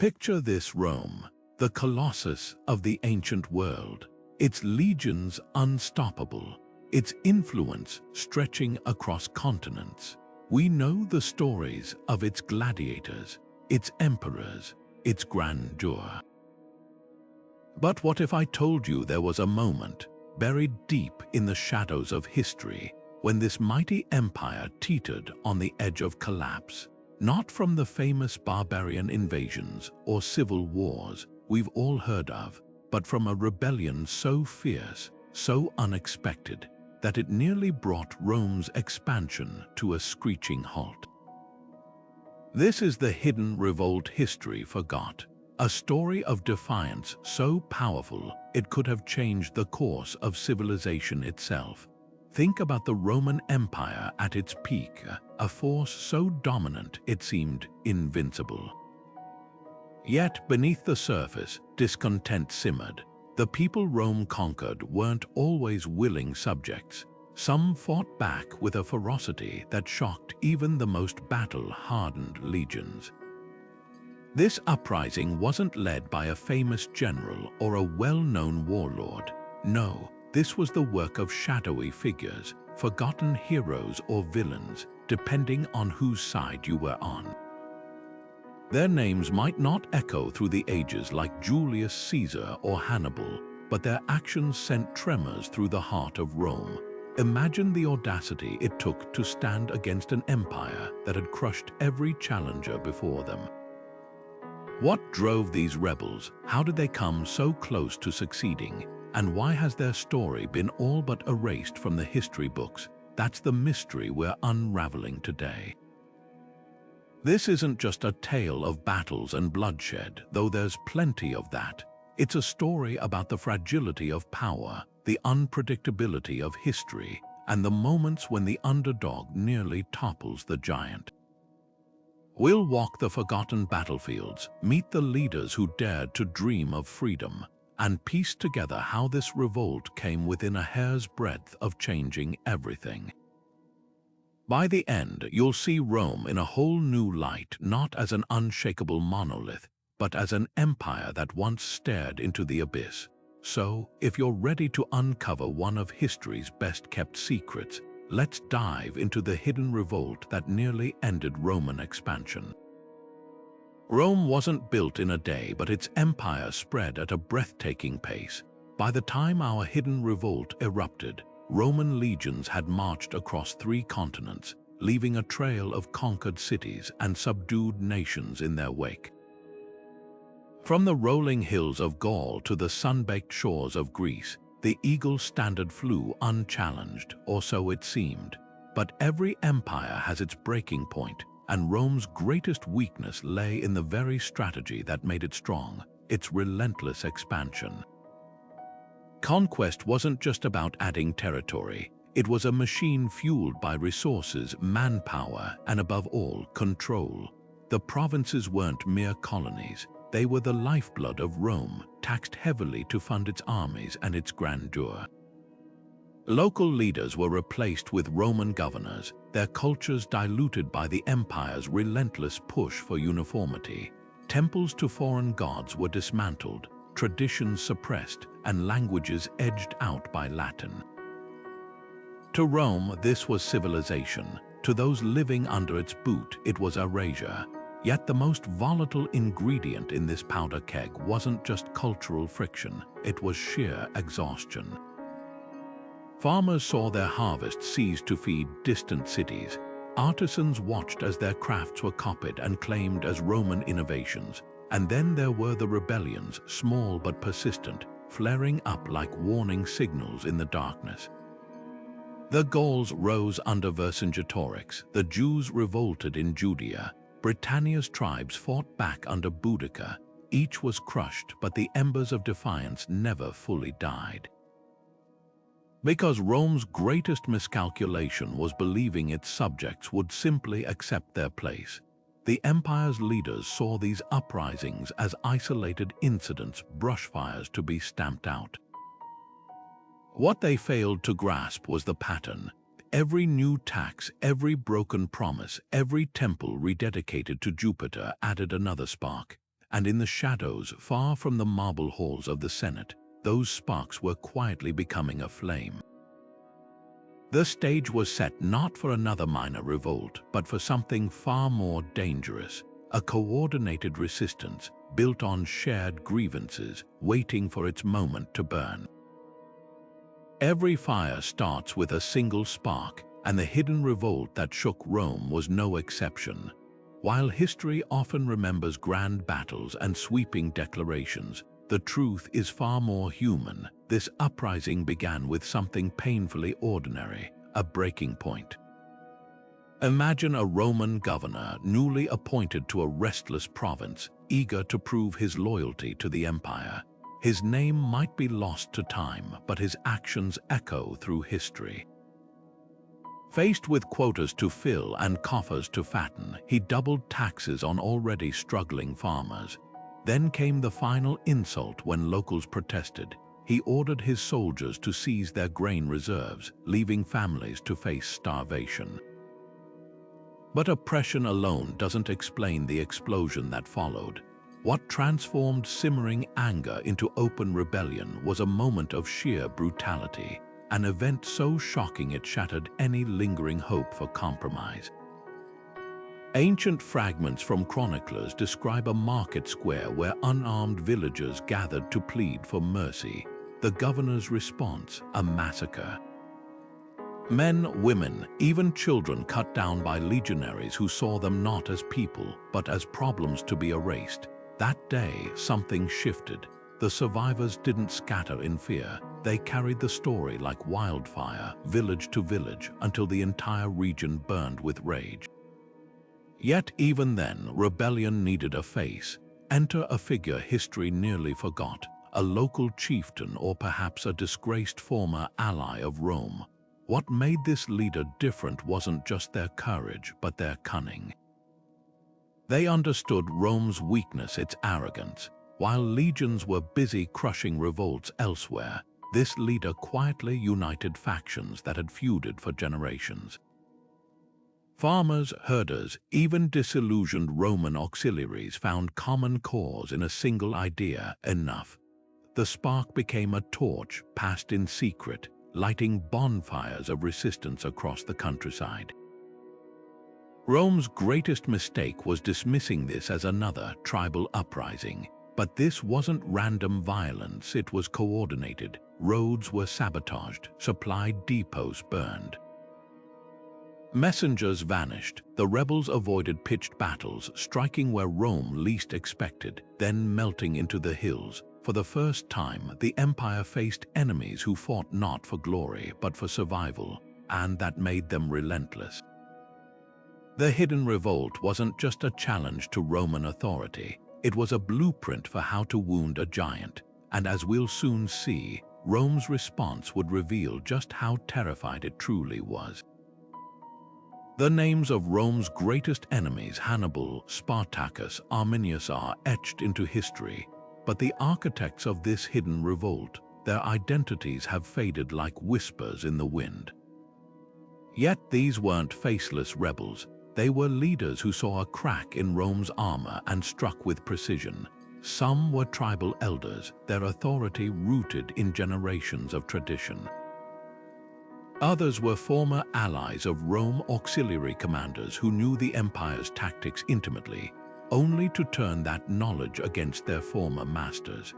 Picture this Rome, the colossus of the ancient world, its legions unstoppable, its influence stretching across continents. We know the stories of its gladiators, its emperors, its grandeur. But what if I told you there was a moment, buried deep in the shadows of history, when this mighty empire teetered on the edge of collapse? Not from the famous barbarian invasions or civil wars we've all heard of, but from a rebellion so fierce, so unexpected, that it nearly brought Rome's expansion to a screeching halt. This is the hidden revolt history forgot, a story of defiance so powerful it could have changed the course of civilization itself. Think about the Roman Empire at its peak, a force so dominant it seemed invincible. Yet beneath the surface, discontent simmered. The people Rome conquered weren't always willing subjects. Some fought back with a ferocity that shocked even the most battle-hardened legions. This uprising wasn't led by a famous general or a well-known warlord. No, this was the work of shadowy figures, forgotten heroes or villains, depending on whose side you were on. Their names might not echo through the ages like Julius Caesar or Hannibal, but their actions sent tremors through the heart of Rome. Imagine the audacity it took to stand against an empire that had crushed every challenger before them. What drove these rebels? How did they come so close to succeeding? And why has their story been all but erased from the history books? That's the mystery we're unraveling today. This isn't just a tale of battles and bloodshed, though there's plenty of that. It's a story about the fragility of power, the unpredictability of history, and the moments when the underdog nearly topples the giant. We'll walk the forgotten battlefields, meet the leaders who dared to dream of freedom, and piece together how this revolt came within a hair's breadth of changing everything. By the end, you'll see Rome in a whole new light, not as an unshakable monolith, but as an empire that once stared into the abyss. So, if you're ready to uncover one of history's best-kept secrets, let's dive into the hidden revolt that nearly ended Roman expansion. Rome wasn't built in a day, but its empire spread at a breathtaking pace. By the time our hidden revolt erupted, Roman legions had marched across 3 continents, leaving a trail of conquered cities and subdued nations in their wake. From the rolling hills of Gaul to the sun-baked shores of Greece, the eagle standard flew unchallenged, or so it seemed. But every empire has its breaking point, and Rome's greatest weakness lay in the very strategy that made it strong, its relentless expansion. Conquest wasn't just about adding territory. It was a machine fueled by resources, manpower, and above all, control. The provinces weren't mere colonies. They were the lifeblood of Rome, taxed heavily to fund its armies and its grandeur. Local leaders were replaced with Roman governors, their cultures diluted by the empire's relentless push for uniformity. Temples to foreign gods were dismantled, traditions suppressed, and languages edged out by Latin. To Rome, this was civilization. To those living under its boot, it was erasure. Yet the most volatile ingredient in this powder keg wasn't just cultural friction, it was sheer exhaustion. Farmers saw their harvests cease to feed distant cities. Artisans watched as their crafts were copied and claimed as Roman innovations. And then there were the rebellions, small but persistent, flaring up like warning signals in the darkness. The Gauls rose under Vercingetorix, the Jews revolted in Judea, Britannia's tribes fought back under Boudicca. Each was crushed, but the embers of defiance never fully died. Because Rome's greatest miscalculation was believing its subjects would simply accept their place. The empire's leaders saw these uprisings as isolated incidents, brushfires to be stamped out. What they failed to grasp was the pattern. Every new tax, every broken promise, every temple rededicated to Jupiter added another spark. and in the shadows, far from the marble halls of the Senate, those sparks were quietly becoming a flame. The stage was set not for another minor revolt, but for something far more dangerous, a coordinated resistance built on shared grievances, waiting for its moment to burn. Every fire starts with a single spark, and the hidden revolt that shook Rome was no exception. While history often remembers grand battles and sweeping declarations, the truth is far more human. This uprising began with something painfully ordinary, a breaking point. Imagine a Roman governor newly appointed to a restless province, eager to prove his loyalty to the empire. His name might be lost to time, but his actions echo through history. Faced with quotas to fill and coffers to fatten, he doubled taxes on already struggling farmers. Then came the final insult when locals protested. He ordered his soldiers to seize their grain reserves, leaving families to face starvation. But oppression alone doesn't explain the explosion that followed. What transformed simmering anger into open rebellion was a moment of sheer brutality, an event so shocking it shattered any lingering hope for compromise. Ancient fragments from chroniclers describe a market square where unarmed villagers gathered to plead for mercy. The governor's response, a massacre. Men, women, even children cut down by legionaries who saw them not as people, but as problems to be erased. That day, something shifted. The survivors didn't scatter in fear. They carried the story like wildfire, village to village, until the entire region burned with rage. Yet even then, rebellion needed a face. Enter a figure history nearly forgot, a local chieftain or perhaps a disgraced former ally of Rome. What made this leader different wasn't just their courage, but their cunning. They understood Rome's weakness, its arrogance. While legions were busy crushing revolts elsewhere, this leader quietly united factions that had feuded for generations. Farmers, herders, even disillusioned Roman auxiliaries found common cause in a single idea: enough. The spark became a torch passed in secret, lighting bonfires of resistance across the countryside. Rome's greatest mistake was dismissing this as another tribal uprising. But this wasn't random violence, it was coordinated. Roads were sabotaged, supply depots burned. Messengers vanished. The rebels avoided pitched battles, striking where Rome least expected, then melting into the hills. For the first time, the empire faced enemies who fought not for glory, but for survival, and that made them relentless. The hidden revolt wasn't just a challenge to Roman authority. It was a blueprint for how to wound a giant, and as we'll soon see, Rome's response would reveal just how terrified it truly was. The names of Rome's greatest enemies, Hannibal, Spartacus, Arminius, are etched into history, but the architects of this hidden revolt, their identities have faded like whispers in the wind. Yet these weren't faceless rebels. They were leaders who saw a crack in Rome's armor and struck with precision. Some were tribal elders, their authority rooted in generations of tradition. Others were former allies of Rome, auxiliary commanders who knew the empire's tactics intimately, only to turn that knowledge against their former masters.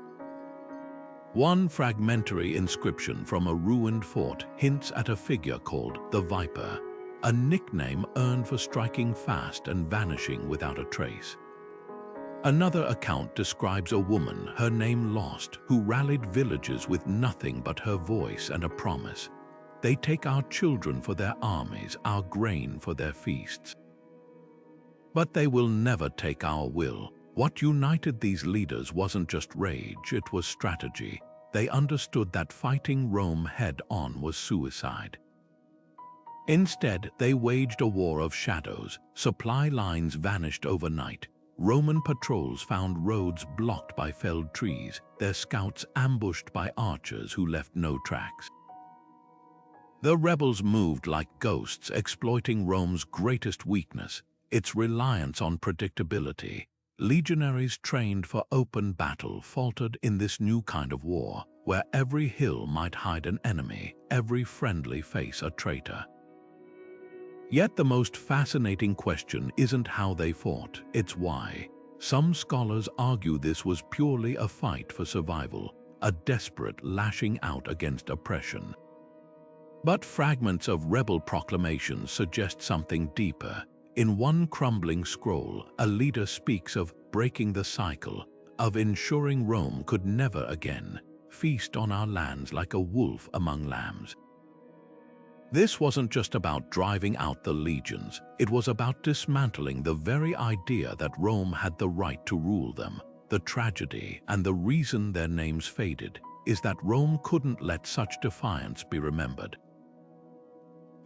One fragmentary inscription from a ruined fort hints at a figure called the Viper, a nickname earned for striking fast and vanishing without a trace. Another account describes a woman, her name lost, who rallied villagers with nothing but her voice and a promise. They take our children for their armies, our grain for their feasts. But they will never take our will. What united these leaders wasn't just rage, it was strategy. They understood that fighting Rome head-on was suicide. Instead, they waged a war of shadows. Supply lines vanished overnight. Roman patrols found roads blocked by felled trees, their scouts ambushed by archers who left no tracks. The rebels moved like ghosts, exploiting Rome's greatest weakness, its reliance on predictability. Legionaries trained for open battle faltered in this new kind of war, where every hill might hide an enemy, every friendly face a traitor. Yet the most fascinating question isn't how they fought, it's why. Some scholars argue this was purely a fight for survival, a desperate lashing out against oppression. But fragments of rebel proclamations suggest something deeper. In one crumbling scroll, a leader speaks of breaking the cycle, of ensuring Rome could never again feast on our lands like a wolf among lambs. This wasn't just about driving out the legions, it was about dismantling the very idea that Rome had the right to rule them. The tragedy, and the reason their names faded, is that Rome couldn't let such defiance be remembered.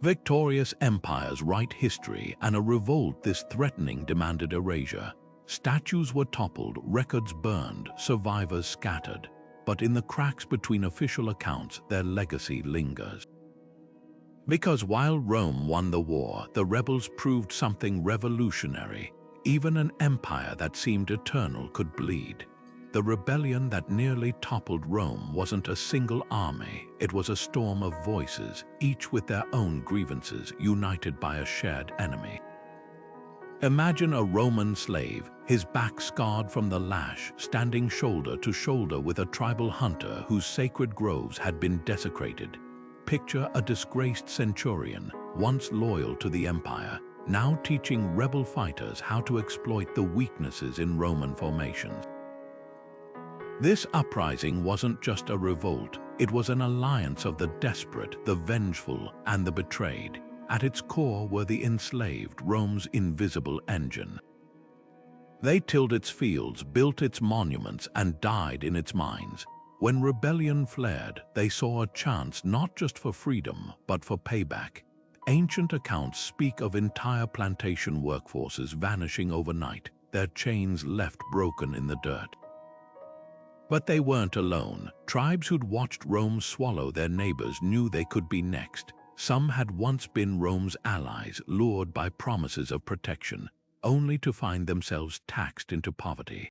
Victorious empires write history, and a revolt this threatening demanded erasure. Statues were toppled, records burned, survivors scattered. But in the cracks between official accounts, their legacy lingers. Because while Rome won the war, the rebels proved something revolutionary. Even an empire that seemed eternal could bleed. The rebellion that nearly toppled Rome wasn't a single army, it was a storm of voices, each with their own grievances, united by a shared enemy. Imagine a Roman slave, his back scarred from the lash, standing shoulder to shoulder with a tribal hunter whose sacred groves had been desecrated. Picture a disgraced centurion, once loyal to the empire, now teaching rebel fighters how to exploit the weaknesses in Roman formations. This uprising wasn't just a revolt, it was an alliance of the desperate, the vengeful, and the betrayed. At its core were the enslaved, Rome's invisible engine. They tilled its fields, built its monuments, and died in its mines. When rebellion flared, they saw a chance not just for freedom, but for payback. Ancient accounts speak of entire plantation workforces vanishing overnight, their chains left broken in the dirt. But they weren't alone. Tribes who'd watched Rome swallow their neighbors knew they could be next. Some had once been Rome's allies, lured by promises of protection, only to find themselves taxed into poverty.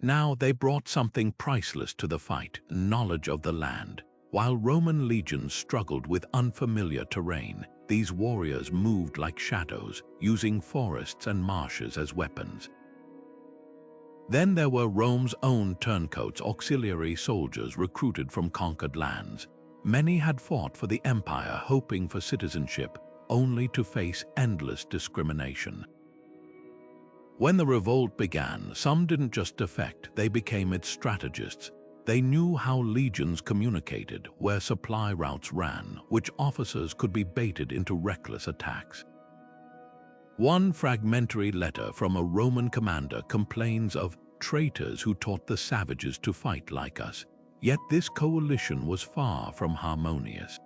Now they brought something priceless to the fight, knowledge of the land. While Roman legions struggled with unfamiliar terrain, these warriors moved like shadows, using forests and marshes as weapons. Then there were Rome's own turncoats, auxiliary soldiers recruited from conquered lands. Many had fought for the empire, hoping for citizenship, only to face endless discrimination. When the revolt began, some didn't just defect, they became its strategists. They knew how legions communicated, where supply routes ran, which officers could be baited into reckless attacks. One fragmentary letter from a Roman commander complains of traitors who taught the savages to fight like us. Yet this coalition was far from harmonious.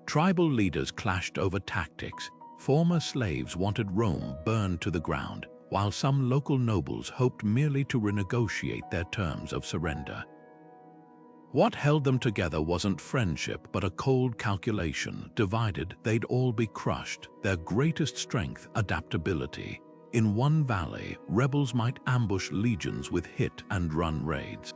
Tribal leaders clashed over tactics. Former slaves wanted Rome burned to the ground, while some local nobles hoped merely to renegotiate their terms of surrender. What held them together wasn't friendship, but a cold calculation. Divided, they'd all be crushed. Their greatest strength, adaptability. In one valley, rebels might ambush legions with hit-and-run raids.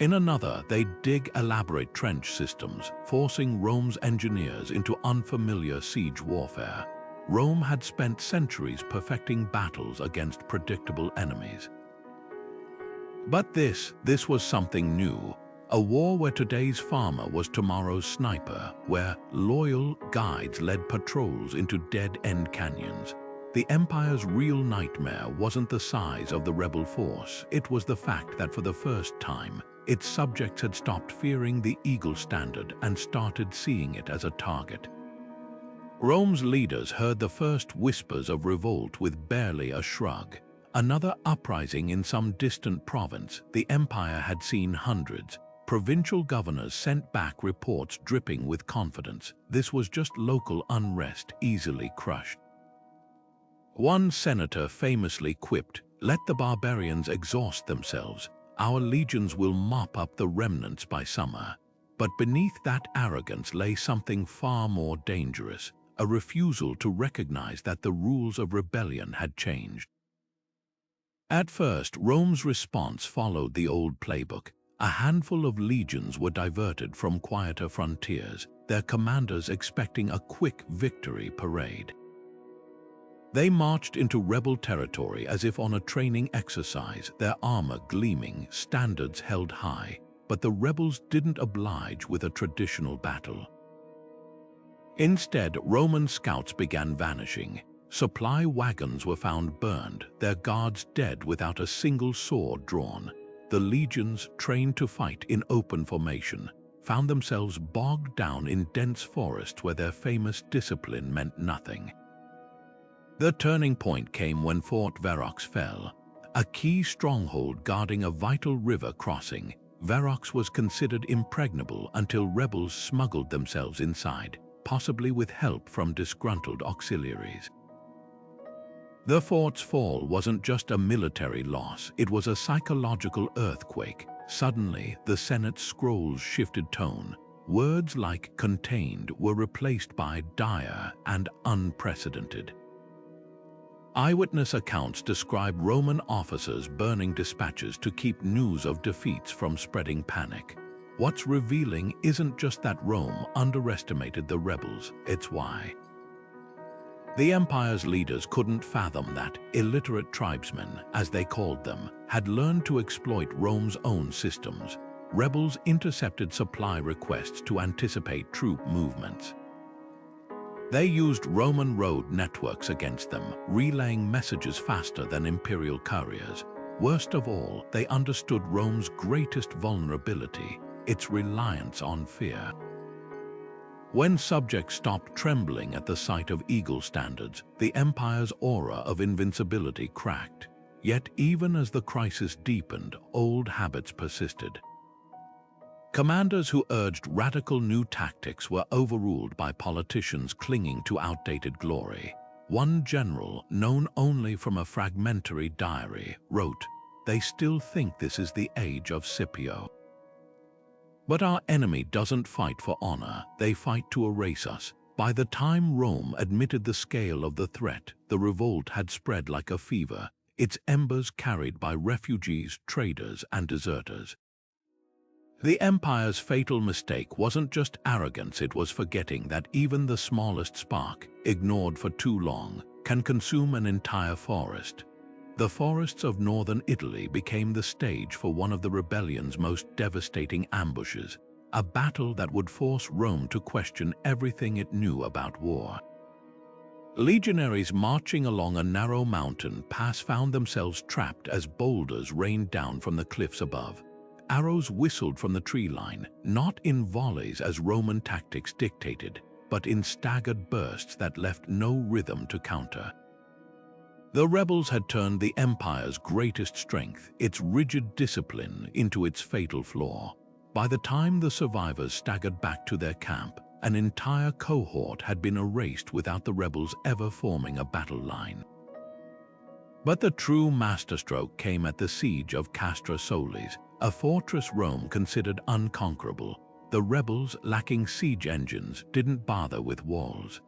In another, they'd dig elaborate trench systems, forcing Rome's engineers into unfamiliar siege warfare. Rome had spent centuries perfecting battles against predictable enemies. But this was something new. A war where today's farmer was tomorrow's sniper, where loyal guides led patrols into dead-end canyons. The Empire's real nightmare wasn't the size of the rebel force, it was the fact that for the first time, its subjects had stopped fearing the eagle standard and started seeing it as a target. Rome's leaders heard the first whispers of revolt with barely a shrug. Another uprising in some distant province, the empire had seen hundreds. Provincial governors sent back reports dripping with confidence. This was just local unrest, easily crushed. One senator famously quipped, "Let the barbarians exhaust themselves. Our legions will mop up the remnants by summer." But beneath that arrogance lay something far more dangerous, a refusal to recognize that the rules of rebellion had changed. At first, Rome's response followed the old playbook. A handful of legions were diverted from quieter frontiers, their commanders expecting a quick victory parade. They marched into rebel territory as if on a training exercise, their armor gleaming, standards held high, but the rebels didn't oblige with a traditional battle. Instead, Roman scouts began vanishing. Supply wagons were found burned, their guards dead without a single sword drawn. The legions, trained to fight in open formation, found themselves bogged down in dense forests where their famous discipline meant nothing. The turning point came when Fort Verox fell, a key stronghold guarding a vital river crossing. Verox was considered impregnable until rebels smuggled themselves inside, possibly with help from disgruntled auxiliaries. The fort's fall wasn't just a military loss, it was a psychological earthquake. Suddenly, the Senate's scrolls shifted tone. Words like contained were replaced by dire and unprecedented. Eyewitness accounts describe Roman officers burning dispatches to keep news of defeats from spreading panic. What's revealing isn't just that Rome underestimated the rebels, it's why. The empire's leaders couldn't fathom that illiterate tribesmen, as they called them, had learned to exploit Rome's own systems. Rebels intercepted supply requests to anticipate troop movements. They used Roman road networks against them, relaying messages faster than imperial couriers. Worst of all, they understood Rome's greatest vulnerability, its reliance on fear. When subjects stopped trembling at the sight of eagle standards, the empire's aura of invincibility cracked. Yet even as the crisis deepened, old habits persisted. Commanders who urged radical new tactics were overruled by politicians clinging to outdated glory. One general, known only from a fragmentary diary, wrote, "They still think this is the age of Scipio. But our enemy doesn't fight for honor, they fight to erase us." By the time Rome admitted the scale of the threat, the revolt had spread like a fever, its embers carried by refugees, traders, and deserters. The empire's fatal mistake wasn't just arrogance, it was forgetting that even the smallest spark, ignored for too long, can consume an entire forest. The forests of northern Italy became the stage for one of the rebellion's most devastating ambushes, a battle that would force Rome to question everything it knew about war. Legionaries marching along a narrow mountain pass found themselves trapped as boulders rained down from the cliffs above. Arrows whistled from the tree line, not in volleys as Roman tactics dictated, but in staggered bursts that left no rhythm to counter. The rebels had turned the empire's greatest strength, its rigid discipline, into its fatal flaw. By the time the survivors staggered back to their camp, an entire cohort had been erased without the rebels ever forming a battle line. But the true masterstroke came at the siege of Castra Solis, a fortress Rome considered unconquerable. The rebels, lacking siege engines, didn't bother with walls.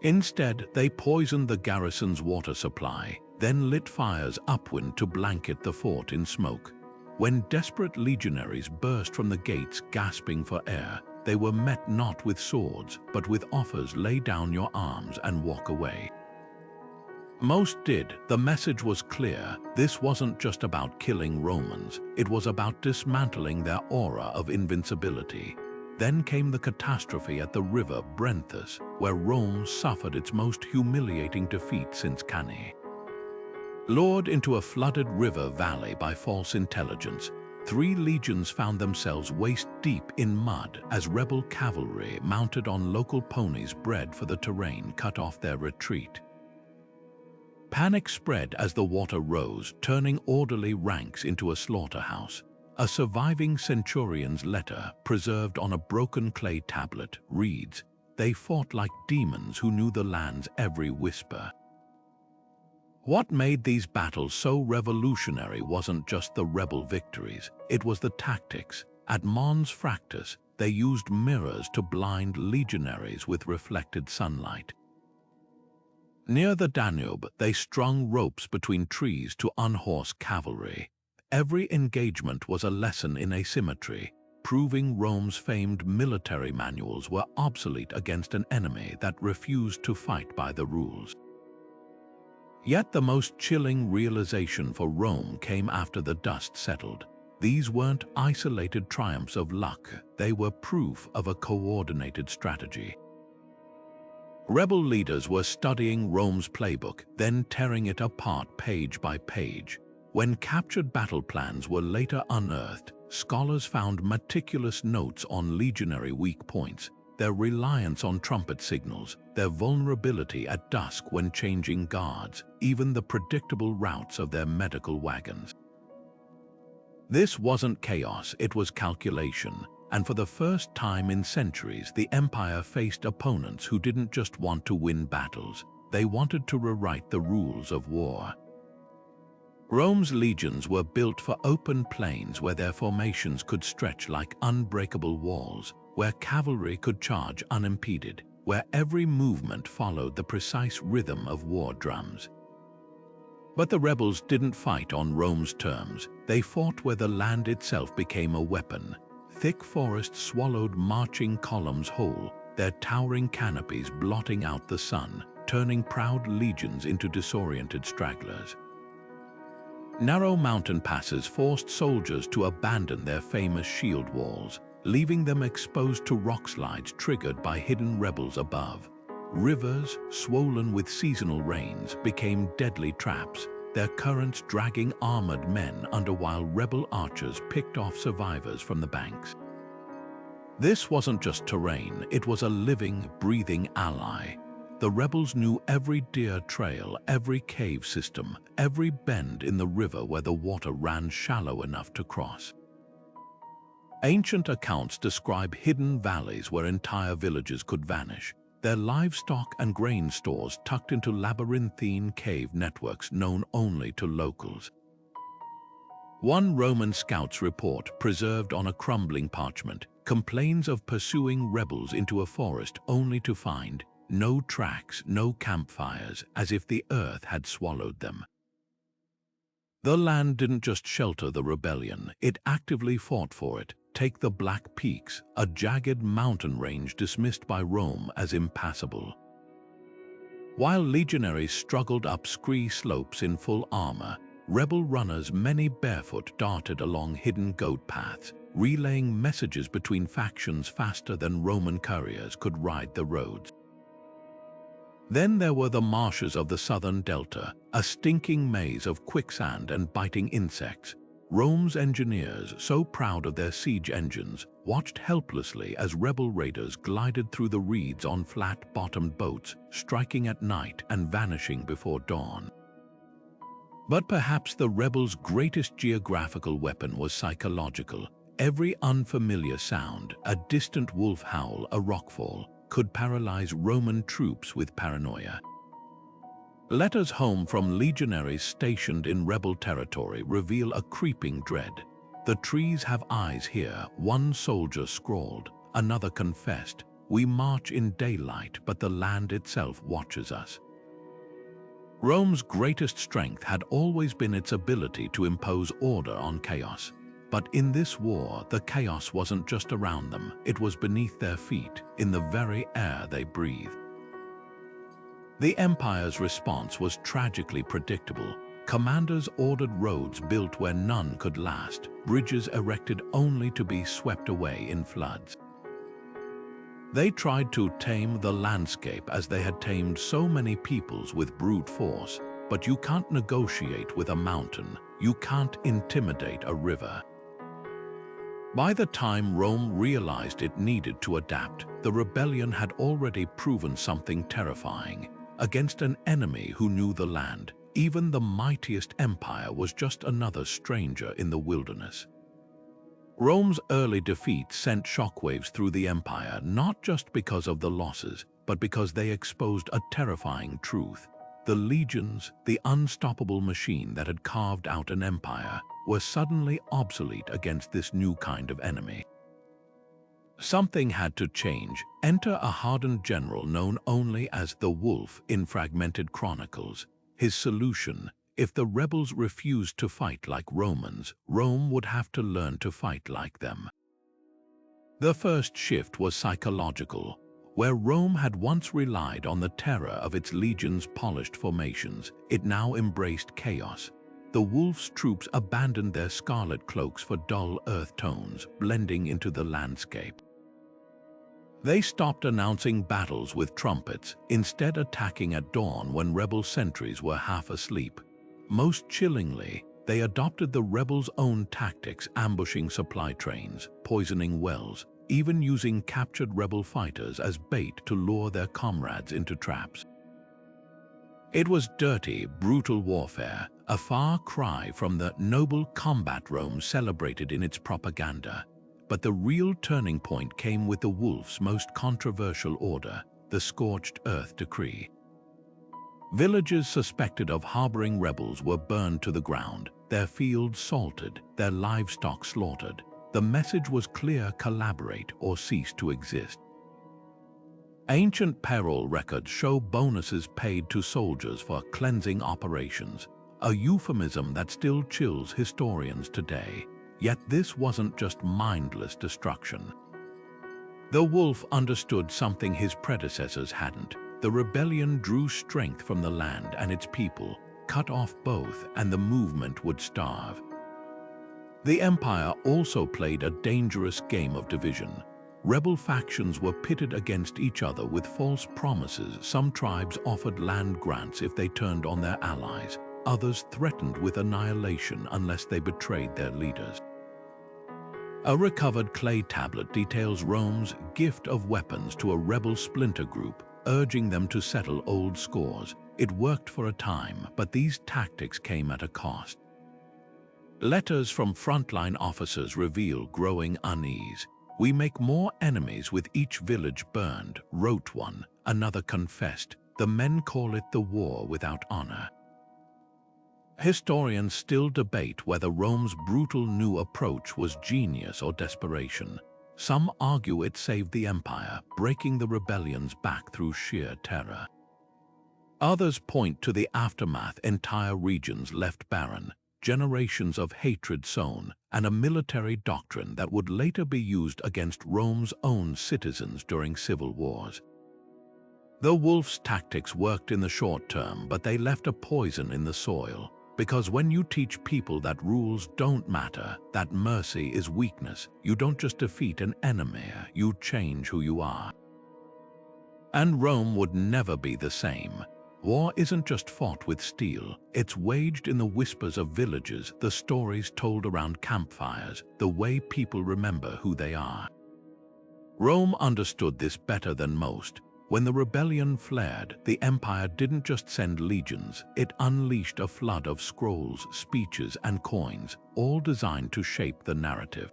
Instead, they poisoned the garrison's water supply, then lit fires upwind to blanket the fort in smoke. When desperate legionaries burst from the gates gasping for air, they were met not with swords, but with offers: lay down your arms and walk away. Most did. The message was clear. This wasn't just about killing Romans, it was about dismantling their aura of invincibility. Then came the catastrophe at the river Brentus, where Rome suffered its most humiliating defeat since Cannae. Lured into a flooded river valley by false intelligence, 3 legions found themselves waist-deep in mud as rebel cavalry mounted on local ponies bred for the terrain cut off their retreat. Panic spread as the water rose, turning orderly ranks into a slaughterhouse. A surviving centurion's letter, preserved on a broken clay tablet, reads, "They fought like demons who knew the land's every whisper." What made these battles so revolutionary wasn't just the rebel victories, it was the tactics. At Mons Fractus, they used mirrors to blind legionaries with reflected sunlight. Near the Danube, they strung ropes between trees to unhorse cavalry. Every engagement was a lesson in asymmetry, proving Rome's famed military manuals were obsolete against an enemy that refused to fight by the rules. Yet the most chilling realization for Rome came after the dust settled. These weren't isolated triumphs of luck, they were proof of a coordinated strategy. Rebel leaders were studying Rome's playbook, then tearing it apart page by page. When captured battle plans were later unearthed, scholars found meticulous notes on legionary weak points, their reliance on trumpet signals, their vulnerability at dusk when changing guards, even the predictable routes of their medical wagons. This wasn't chaos, it was calculation, and for the first time in centuries, the empire faced opponents who didn't just want to win battles, they wanted to rewrite the rules of war. Rome's legions were built for open plains where their formations could stretch like unbreakable walls, where cavalry could charge unimpeded, where every movement followed the precise rhythm of war drums. But the rebels didn't fight on Rome's terms. They fought where the land itself became a weapon. Thick forest swallowed marching columns whole, their towering canopies blotting out the sun, turning proud legions into disoriented stragglers. Narrow mountain passes forced soldiers to abandon their famous shield walls, leaving them exposed to rock slides triggered by hidden rebels above. Rivers, swollen with seasonal rains, became deadly traps, their currents dragging armored men under while rebel archers picked off survivors from the banks. This wasn't just terrain, it was a living, breathing ally. The rebels knew every deer trail, every cave system, every bend in the river where the water ran shallow enough to cross. Ancient accounts describe hidden valleys where entire villages could vanish, their livestock and grain stores tucked into labyrinthine cave networks known only to locals. One Roman scout's report, preserved on a crumbling parchment, complains of pursuing rebels into a forest only to find no tracks, no campfires, as if the earth had swallowed them. The land didn't just shelter the rebellion, it actively fought for it. Take the Black Peaks, a jagged mountain range dismissed by Rome as impassable. While legionaries struggled up scree slopes in full armor, rebel runners, many barefoot, darted along hidden goat paths, relaying messages between factions faster than Roman couriers could ride the roads. Then there were the marshes of the southern delta, a stinking maze of quicksand and biting insects. Rome's engineers, so proud of their siege engines, watched helplessly as rebel raiders glided through the reeds on flat-bottomed boats, striking at night and vanishing before dawn. But perhaps the rebels' greatest geographical weapon was psychological. Every unfamiliar sound, a distant wolf howl, a rockfall, could paralyze Roman troops with paranoia. Letters home from legionaries stationed in rebel territory reveal a creeping dread. "The trees have eyes here," one soldier scrawled. Another confessed, "We march in daylight, but the land itself watches us." Rome's greatest strength had always been its ability to impose order on chaos. But in this war, the chaos wasn't just around them, it was beneath their feet, in the very air they breathed. The empire's response was tragically predictable. Commanders ordered roads built where none could last, bridges erected only to be swept away in floods. They tried to tame the landscape as they had tamed so many peoples with brute force, but you can't negotiate with a mountain, you can't intimidate a river. By the time Rome realized it needed to adapt, the rebellion had already proven something terrifying. Against an enemy who knew the land, even the mightiest empire was just another stranger in the wilderness. Rome's early defeat sent shockwaves through the empire, not just because of the losses, but because they exposed a terrifying truth. The legions, the unstoppable machine that had carved out an empire, were suddenly obsolete against this new kind of enemy. Something had to change. Enter a hardened general known only as the Wolf in fragmented chronicles. His solution: if the rebels refused to fight like Romans, Rome would have to learn to fight like them. The first shift was psychological. Where Rome had once relied on the terror of its legions' polished formations, it now embraced chaos. The Wolf's troops abandoned their scarlet cloaks for dull earth tones, blending into the landscape. They stopped announcing battles with trumpets, instead attacking at dawn when rebel sentries were half asleep. Most chillingly, they adopted the rebels' own tactics, ambushing supply trains, poisoning wells, even using captured rebel fighters as bait to lure their comrades into traps. It was dirty, brutal warfare, a far cry from the noble combat Rome celebrated in its propaganda. But the real turning point came with the Wolf's most controversial order, the Scorched Earth Decree. Villages suspected of harboring rebels were burned to the ground, their fields salted, their livestock slaughtered. The message was clear: collaborate or cease to exist. Ancient payroll records show bonuses paid to soldiers for cleansing operations, a euphemism that still chills historians today. Yet this wasn't just mindless destruction. The Wolf understood something his predecessors hadn't. The rebellion drew strength from the land and its people. Cut off both, and the movement would starve. The Empire also played a dangerous game of division. Rebel factions were pitted against each other with false promises. Some tribes offered land grants if they turned on their allies. Others threatened with annihilation unless they betrayed their leaders. A recovered clay tablet details Rome's gift of weapons to a rebel splinter group, urging them to settle old scores. It worked for a time, but these tactics came at a cost. Letters from frontline officers reveal growing unease. "We make more enemies with each village burned," wrote one. Another confessed, "The men call it the war without honor." Historians still debate whether Rome's brutal new approach was genius or desperation. Some argue it saved the empire, breaking the rebellion's back through sheer terror. Others point to the aftermath: entire regions left barren, generations of hatred sown, and a military doctrine that would later be used against Rome's own citizens during civil wars. The Wolf's tactics worked in the short term, but they left a poison in the soil. Because when you teach people that rules don't matter, that mercy is weakness, you don't just defeat an enemy, you change who you are. And Rome would never be the same. War isn't just fought with steel, it's waged in the whispers of villages, the stories told around campfires, the way people remember who they are. Rome understood this better than most. When the rebellion flared, the empire didn't just send legions, it unleashed a flood of scrolls, speeches, and coins, all designed to shape the narrative.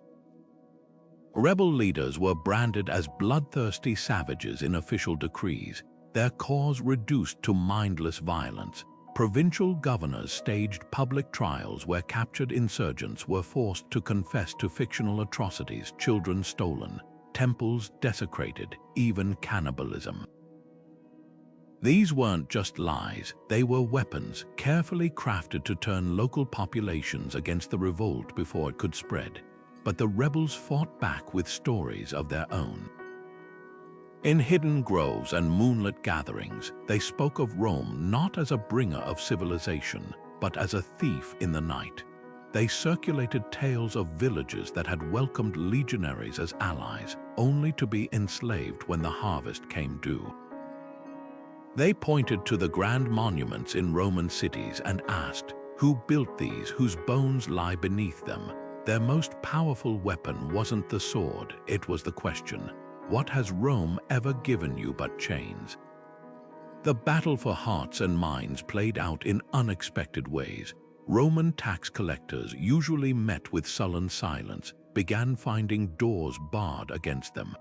Rebel leaders were branded as bloodthirsty savages in official decrees, their cause reduced to mindless violence. Provincial governors staged public trials where captured insurgents were forced to confess to fictional atrocities: children stolen, temples desecrated, even cannibalism. These weren't just lies, they were weapons, carefully crafted to turn local populations against the revolt before it could spread. But the rebels fought back with stories of their own. In hidden groves and moonlit gatherings, they spoke of Rome not as a bringer of civilization, but as a thief in the night. They circulated tales of villages that had welcomed legionaries as allies, only to be enslaved when the harvest came due. They pointed to the grand monuments in Roman cities and asked, who built these, whose bones lie beneath them? Their most powerful weapon wasn't the sword, it was the question: what has Rome ever given you but chains? The battle for hearts and minds played out in unexpected ways. Roman tax collectors, usually met with sullen silence, began finding doors barred against them.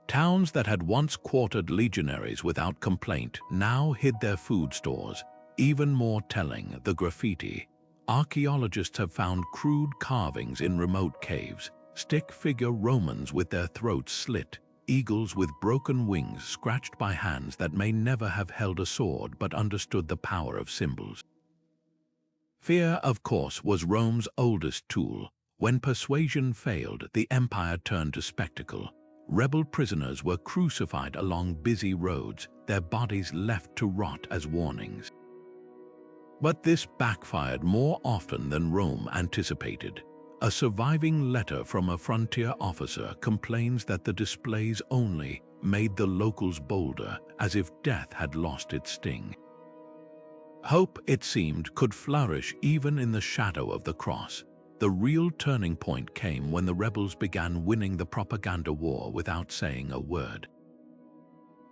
Towns that had once quartered legionaries without complaint now hid their food stores. Even more telling, the graffiti. Archaeologists have found crude carvings in remote caves, stick-figure Romans with their throats slit, eagles with broken wings scratched by hands that may never have held a sword but understood the power of symbols. Fear, of course, was Rome's oldest tool. When persuasion failed, the empire turned to spectacle. Rebel prisoners were crucified along busy roads, their bodies left to rot as warnings. But this backfired more often than Rome anticipated. A surviving letter from a frontier officer complains that the displays only made the locals bolder, as if death had lost its sting. Hope, it seemed, could flourish even in the shadow of the cross. The real turning point came when the rebels began winning the propaganda war without saying a word.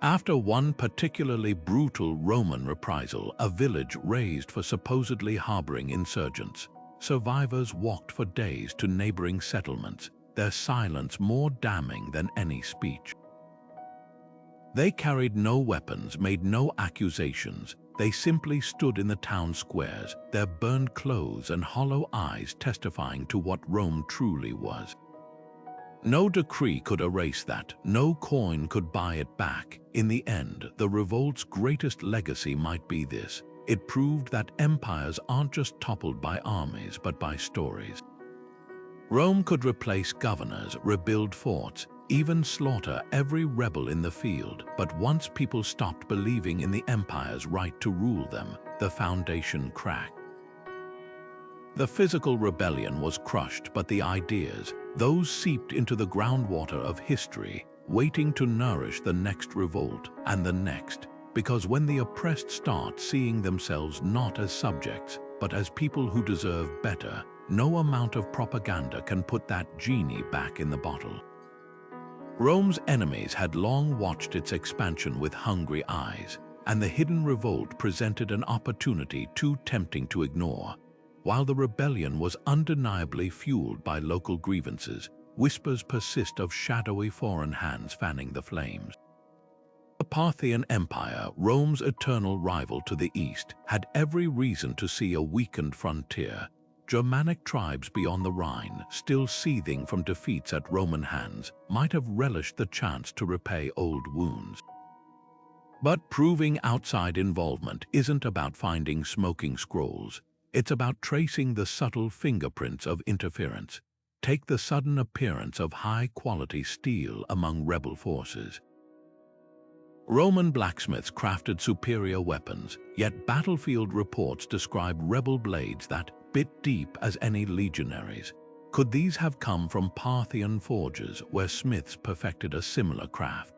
After one particularly brutal Roman reprisal, a village razed for supposedly harboring insurgents, survivors walked for days to neighboring settlements, their silence more damning than any speech. They carried no weapons, made no accusations. They simply stood in the town squares, their burned clothes and hollow eyes testifying to what Rome truly was. No decree could erase that, no coin could buy it back. In the end, the revolt's greatest legacy might be this: it proved that empires aren't just toppled by armies but by stories. Rome could replace governors, rebuild forts, even slaughter every rebel in the field, but once people stopped believing in the empire's right to rule them, the foundation cracked. The physical rebellion was crushed, but the ideas, those seeped into the groundwater of history, waiting to nourish the next revolt and the next, because when the oppressed start seeing themselves not as subjects, but as people who deserve better, no amount of propaganda can put that genie back in the bottle. Rome's enemies had long watched its expansion with hungry eyes, and the hidden revolt presented an opportunity too tempting to ignore. While the rebellion was undeniably fueled by local grievances, whispers persist of shadowy foreign hands fanning the flames. The Parthian Empire, Rome's eternal rival to the east, had every reason to see a weakened frontier. Germanic tribes beyond the Rhine, still seething from defeats at Roman hands, might have relished the chance to repay old wounds. But proving outside involvement isn't about finding smoking scrolls. It's about tracing the subtle fingerprints of interference. Take the sudden appearance of high-quality steel among rebel forces. Roman blacksmiths crafted superior weapons, yet battlefield reports describe rebel blades that bit deep as any legionaries. Could these have come from Parthian forges where smiths perfected a similar craft?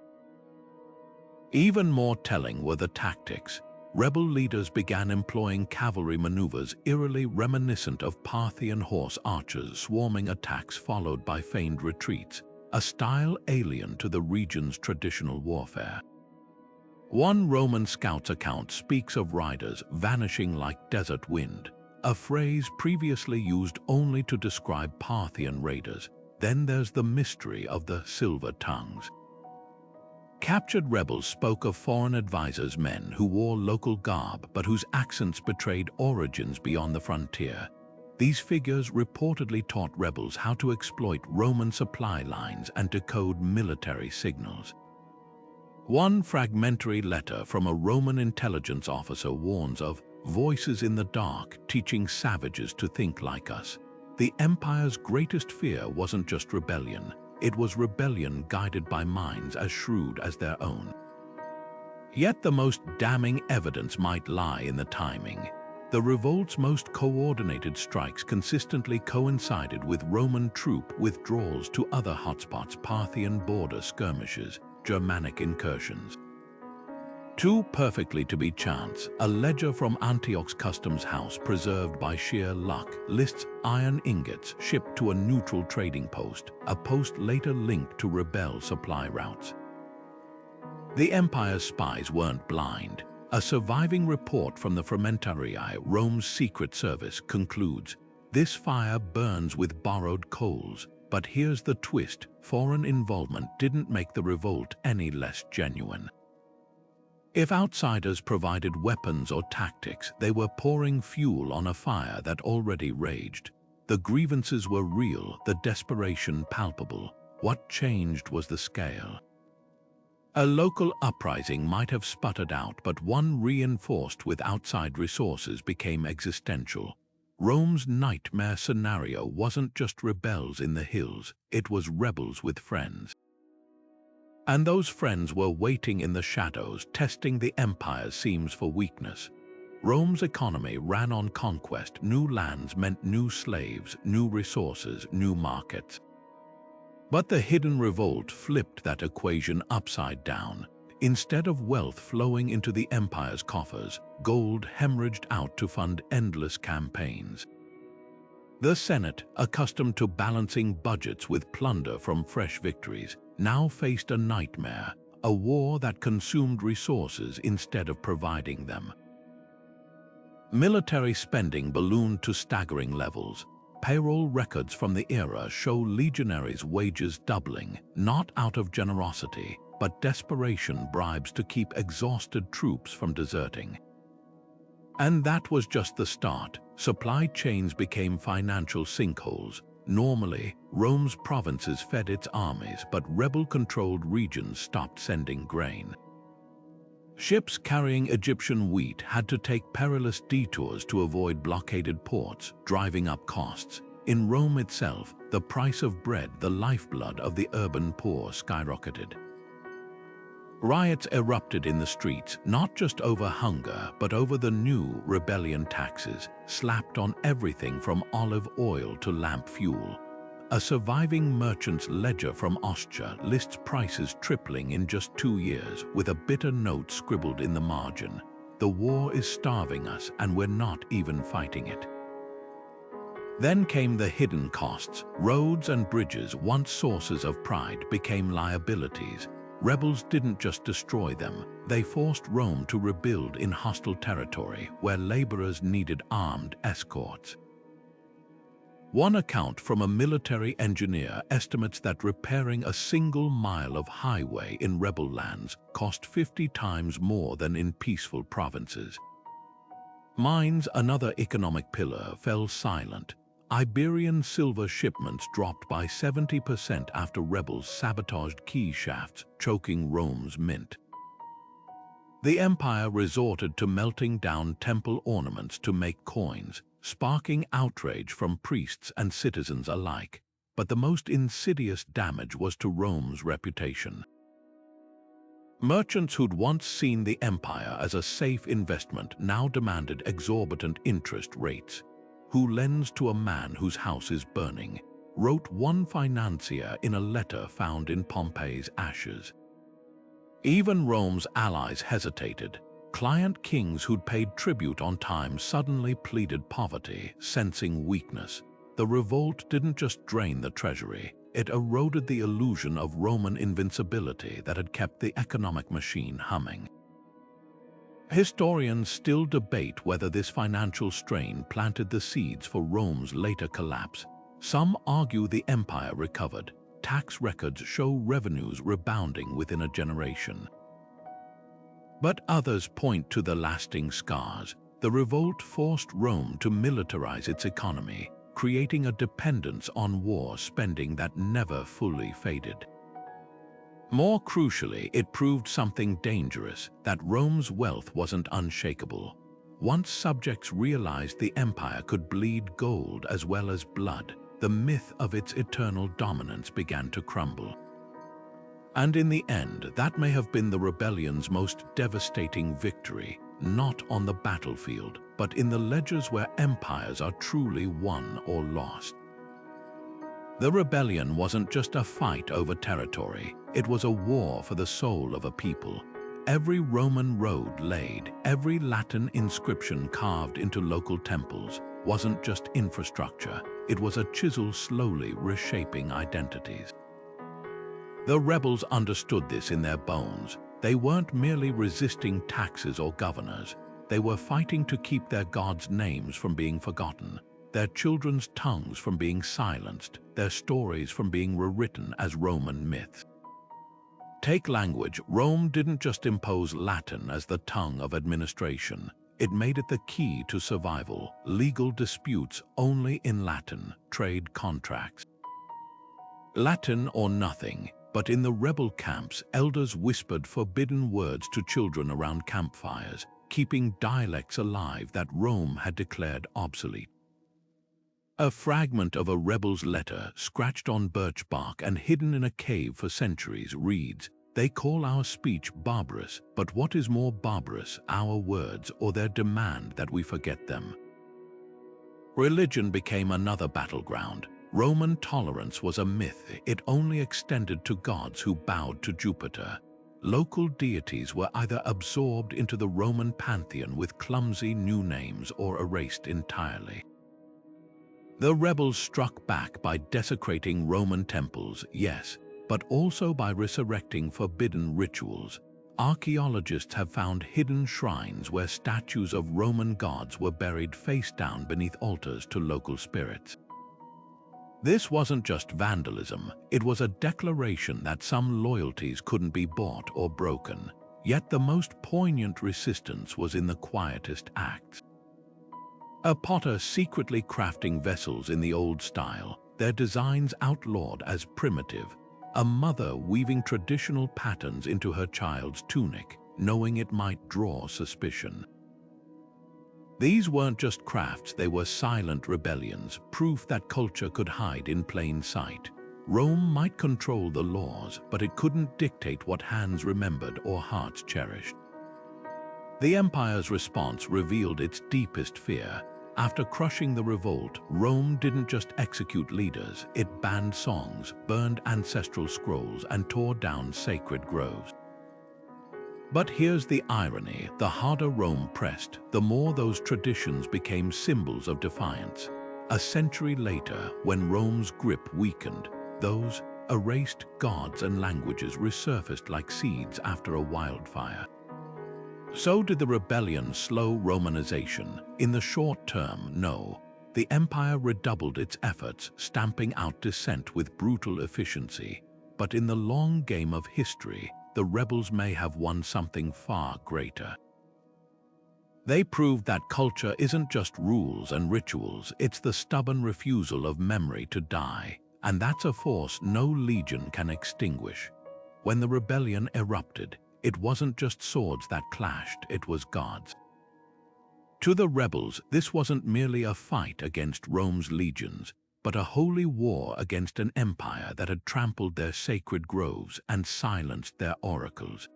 Even more telling were the tactics. Rebel leaders began employing cavalry maneuvers eerily reminiscent of Parthian horse archers, swarming attacks followed by feigned retreats, a style alien to the region's traditional warfare. One Roman scout's account speaks of riders vanishing like desert wind, a phrase previously used only to describe Parthian raiders. Then there's the mystery of the silver tongues. Captured rebels spoke of foreign advisors, men who wore local garb but whose accents betrayed origins beyond the frontier. These figures reportedly taught rebels how to exploit Roman supply lines and decode military signals. One fragmentary letter from a Roman intelligence officer warns of voices in the dark teaching savages to think like us. The empire's greatest fear wasn't just rebellion. It was rebellion guided by minds as shrewd as their own. Yet the most damning evidence might lie in the timing. The revolt's most coordinated strikes consistently coincided with Roman troop withdrawals to other hotspots: Parthian border skirmishes, Germanic incursions. Too perfectly to be chance, a ledger from Antioch's customs house, preserved by sheer luck, lists iron ingots shipped to a neutral trading post, a post later linked to rebel supply routes. The empire's spies weren't blind. A surviving report from the Frumentarii, Rome's secret service, concludes, "This fire burns with borrowed coals." But here's the twist: foreign involvement didn't make the revolt any less genuine. If outsiders provided weapons or tactics, they were pouring fuel on a fire that already raged. The grievances were real, the desperation palpable. What changed was the scale. A local uprising might have sputtered out, but one reinforced with outside resources became existential. Rome's nightmare scenario wasn't just rebels in the hills, it was rebels with friends. And those friends were waiting in the shadows, testing the empire's seams for weakness. Rome's economy ran on conquest. New lands meant new slaves, new resources, new markets. But the hidden revolt flipped that equation upside down. Instead of wealth flowing into the empire's coffers, gold hemorrhaged out to fund endless campaigns. The Senate, accustomed to balancing budgets with plunder from fresh victories, now faced a nightmare, a war that consumed resources instead of providing them. Military spending ballooned to staggering levels. Payroll records from the era show legionaries' wages doubling, not out of generosity, but desperation bribes to keep exhausted troops from deserting. And that was just the start. Supply chains became financial sinkholes. Normally, Rome's provinces fed its armies, but rebel-controlled regions stopped sending grain. Ships carrying Egyptian wheat had to take perilous detours to avoid blockaded ports, driving up costs. In Rome itself, the price of bread, the lifeblood of the urban poor, skyrocketed. Riots erupted in the streets, not just over hunger, but over the new rebellion taxes, slapped on everything from olive oil to lamp fuel. A surviving merchant's ledger from Ostia lists prices tripling in just 2 years, with a bitter note scribbled in the margin. The war is starving us, and we're not even fighting it. Then came the hidden costs. Roads and bridges, once sources of pride, became liabilities. Rebels didn't just destroy them, they forced Rome to rebuild in hostile territory where laborers needed armed escorts. One account from a military engineer estimates that repairing a single mile of highway in rebel lands cost 50 times more than in peaceful provinces. Mines, another economic pillar, fell silent. Iberian silver shipments dropped by 70% after rebels sabotaged key shafts, choking Rome's mint. The empire resorted to melting down temple ornaments to make coins, sparking outrage from priests and citizens alike. But the most insidious damage was to Rome's reputation. Merchants who'd once seen the empire as a safe investment now demanded exorbitant interest rates. "Who lends to a man whose house is burning?" wrote one financier in a letter found in Pompey's ashes. Even Rome's allies hesitated. Client kings who'd paid tribute on time suddenly pleaded poverty, sensing weakness. The revolt didn't just drain the treasury, it eroded the illusion of Roman invincibility that had kept the economic machine humming. Historians still debate whether this financial strain planted the seeds for Rome's later collapse. Some argue the empire recovered. Tax records show revenues rebounding within a generation. But others point to the lasting scars. The revolt forced Rome to militarize its economy, creating a dependence on war spending that never fully faded. More crucially, it proved something dangerous, that Rome's wealth wasn't unshakable. Once subjects realized the empire could bleed gold as well as blood, the myth of its eternal dominance began to crumble. And in the end, that may have been the rebellion's most devastating victory, not on the battlefield, but in the ledgers where empires are truly won or lost. The rebellion wasn't just a fight over territory, it was a war for the soul of a people. Every Roman road laid, every Latin inscription carved into local temples wasn't just infrastructure, it was a chisel slowly reshaping identities. The rebels understood this in their bones. They weren't merely resisting taxes or governors, they were fighting to keep their gods' names from being forgotten, their children's tongues from being silenced, their stories from being rewritten as Roman myths. Take language. Rome didn't just impose Latin as the tongue of administration. It made it the key to survival, legal disputes only in Latin, trade contracts. Latin or nothing, but in the rebel camps, elders whispered forbidden words to children around campfires, keeping dialects alive that Rome had declared obsolete. A fragment of a rebel's letter, scratched on birch bark and hidden in a cave for centuries, reads, "They call our speech barbarous, but what is more barbarous, our words or their demand that we forget them?" Religion became another battleground. Roman tolerance was a myth. It only extended to gods who bowed to Jupiter. Local deities were either absorbed into the Roman pantheon with clumsy new names or erased entirely. The rebels struck back by desecrating Roman temples, yes, but also by resurrecting forbidden rituals. Archaeologists have found hidden shrines where statues of Roman gods were buried face down beneath altars to local spirits. This wasn't just vandalism, it was a declaration that some loyalties couldn't be bought or broken. Yet the most poignant resistance was in the quietest acts. A potter secretly crafting vessels in the old style, their designs outlawed as primitive. A mother weaving traditional patterns into her child's tunic, knowing it might draw suspicion. These weren't just crafts, they were silent rebellions, proof that culture could hide in plain sight. Rome might control the laws, but it couldn't dictate what hands remembered or hearts cherished. The empire's response revealed its deepest fear. After crushing the revolt, Rome didn't just execute leaders, it banned songs, burned ancestral scrolls, and tore down sacred groves. But here's the irony: the harder Rome pressed, the more those traditions became symbols of defiance. A century later, when Rome's grip weakened, those erased gods and languages resurfaced like seeds after a wildfire. So did the rebellion slow Romanization? In the short term, no. The empire redoubled its efforts, stamping out dissent with brutal efficiency. But in the long game of history, the rebels may have won something far greater. They proved that culture isn't just rules and rituals, it's the stubborn refusal of memory to die. And that's a force no legion can extinguish. When the rebellion erupted, it wasn't just swords that clashed, it was gods. To the rebels, this wasn't merely a fight against Rome's legions, but a holy war against an empire that had trampled their sacred groves and silenced their oracles.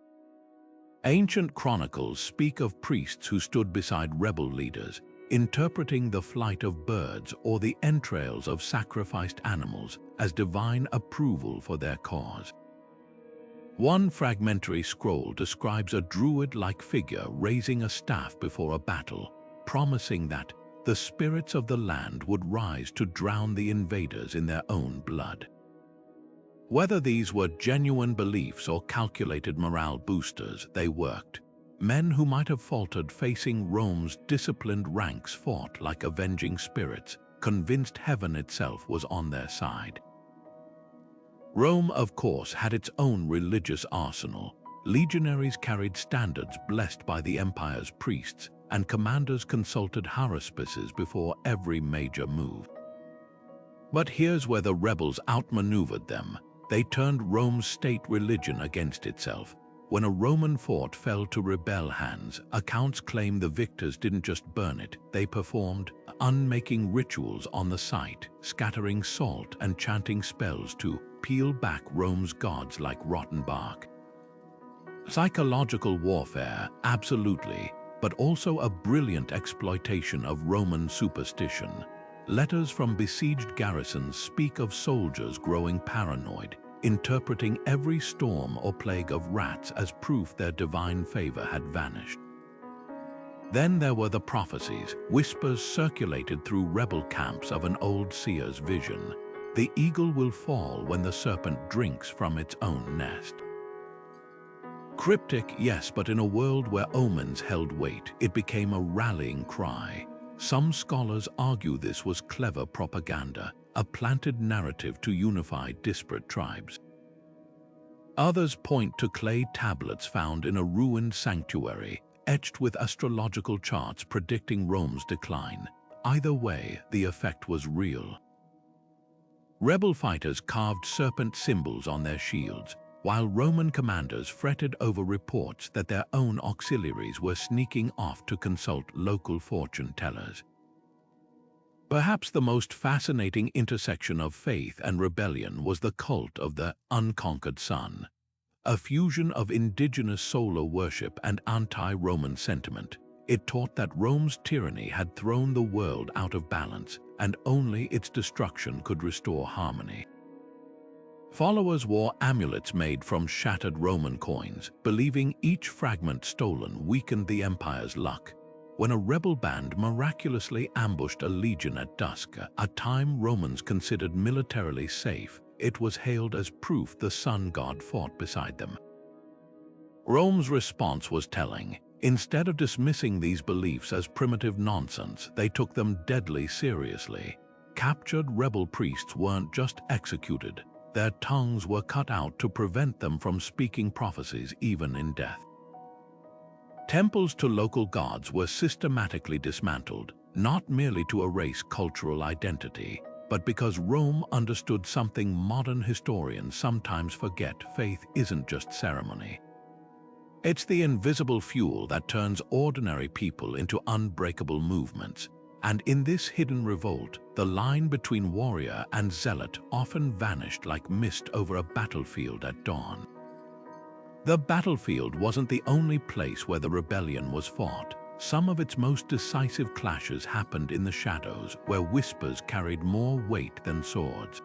Ancient chronicles speak of priests who stood beside rebel leaders, interpreting the flight of birds or the entrails of sacrificed animals as divine approval for their cause. One fragmentary scroll describes a druid-like figure raising a staff before a battle, promising that the spirits of the land would rise to drown the invaders in their own blood. Whether these were genuine beliefs or calculated morale boosters, they worked. Men who might have faltered facing Rome's disciplined ranks fought like avenging spirits, convinced heaven itself was on their side. Rome, of course, had its own religious arsenal. Legionaries carried standards blessed by the empire's priests, and commanders consulted haruspices before every major move. But here's where the rebels outmaneuvered them. They turned Rome's state religion against itself. When a Roman fort fell to rebel hands, accounts claim the victors didn't just burn it, they performed unmaking rituals on the site, scattering salt and chanting spells to peel back Rome's gods like rotten bark. Psychological warfare, absolutely, but also a brilliant exploitation of Roman superstition. Letters from besieged garrisons speak of soldiers growing paranoid, interpreting every storm or plague of rats as proof their divine favor had vanished. Then there were the prophecies, whispers circulated through rebel camps of an old seer's vision. The eagle will fall when the serpent drinks from its own nest. Cryptic, yes, but in a world where omens held weight, it became a rallying cry. Some scholars argue this was clever propaganda, a planted narrative to unify disparate tribes. Others point to clay tablets found in a ruined sanctuary, etched with astrological charts predicting Rome's decline. Either way, the effect was real. Rebel fighters carved serpent symbols on their shields, while Roman commanders fretted over reports that their own auxiliaries were sneaking off to consult local fortune tellers. Perhaps the most fascinating intersection of faith and rebellion was the cult of the unconquered sun, a fusion of indigenous solar worship and anti-Roman sentiment. It taught that Rome's tyranny had thrown the world out of balance, and only its destruction could restore harmony. Followers wore amulets made from shattered Roman coins, believing each fragment stolen weakened the empire's luck. When a rebel band miraculously ambushed a legion at dusk, a time Romans considered militarily safe, it was hailed as proof the sun god fought beside them. Rome's response was telling. Instead of dismissing these beliefs as primitive nonsense, they took them deadly seriously. Captured rebel priests weren't just executed, their tongues were cut out to prevent them from speaking prophecies even in death. Temples to local gods were systematically dismantled, not merely to erase cultural identity, but because Rome understood something modern historians sometimes forget: faith isn't just ceremony. It's the invisible fuel that turns ordinary people into unbreakable movements. And in this hidden revolt, the line between warrior and zealot often vanished like mist over a battlefield at dawn. The battlefield wasn't the only place where the rebellion was fought. Some of its most decisive clashes happened in the shadows, where whispers carried more weight than swords.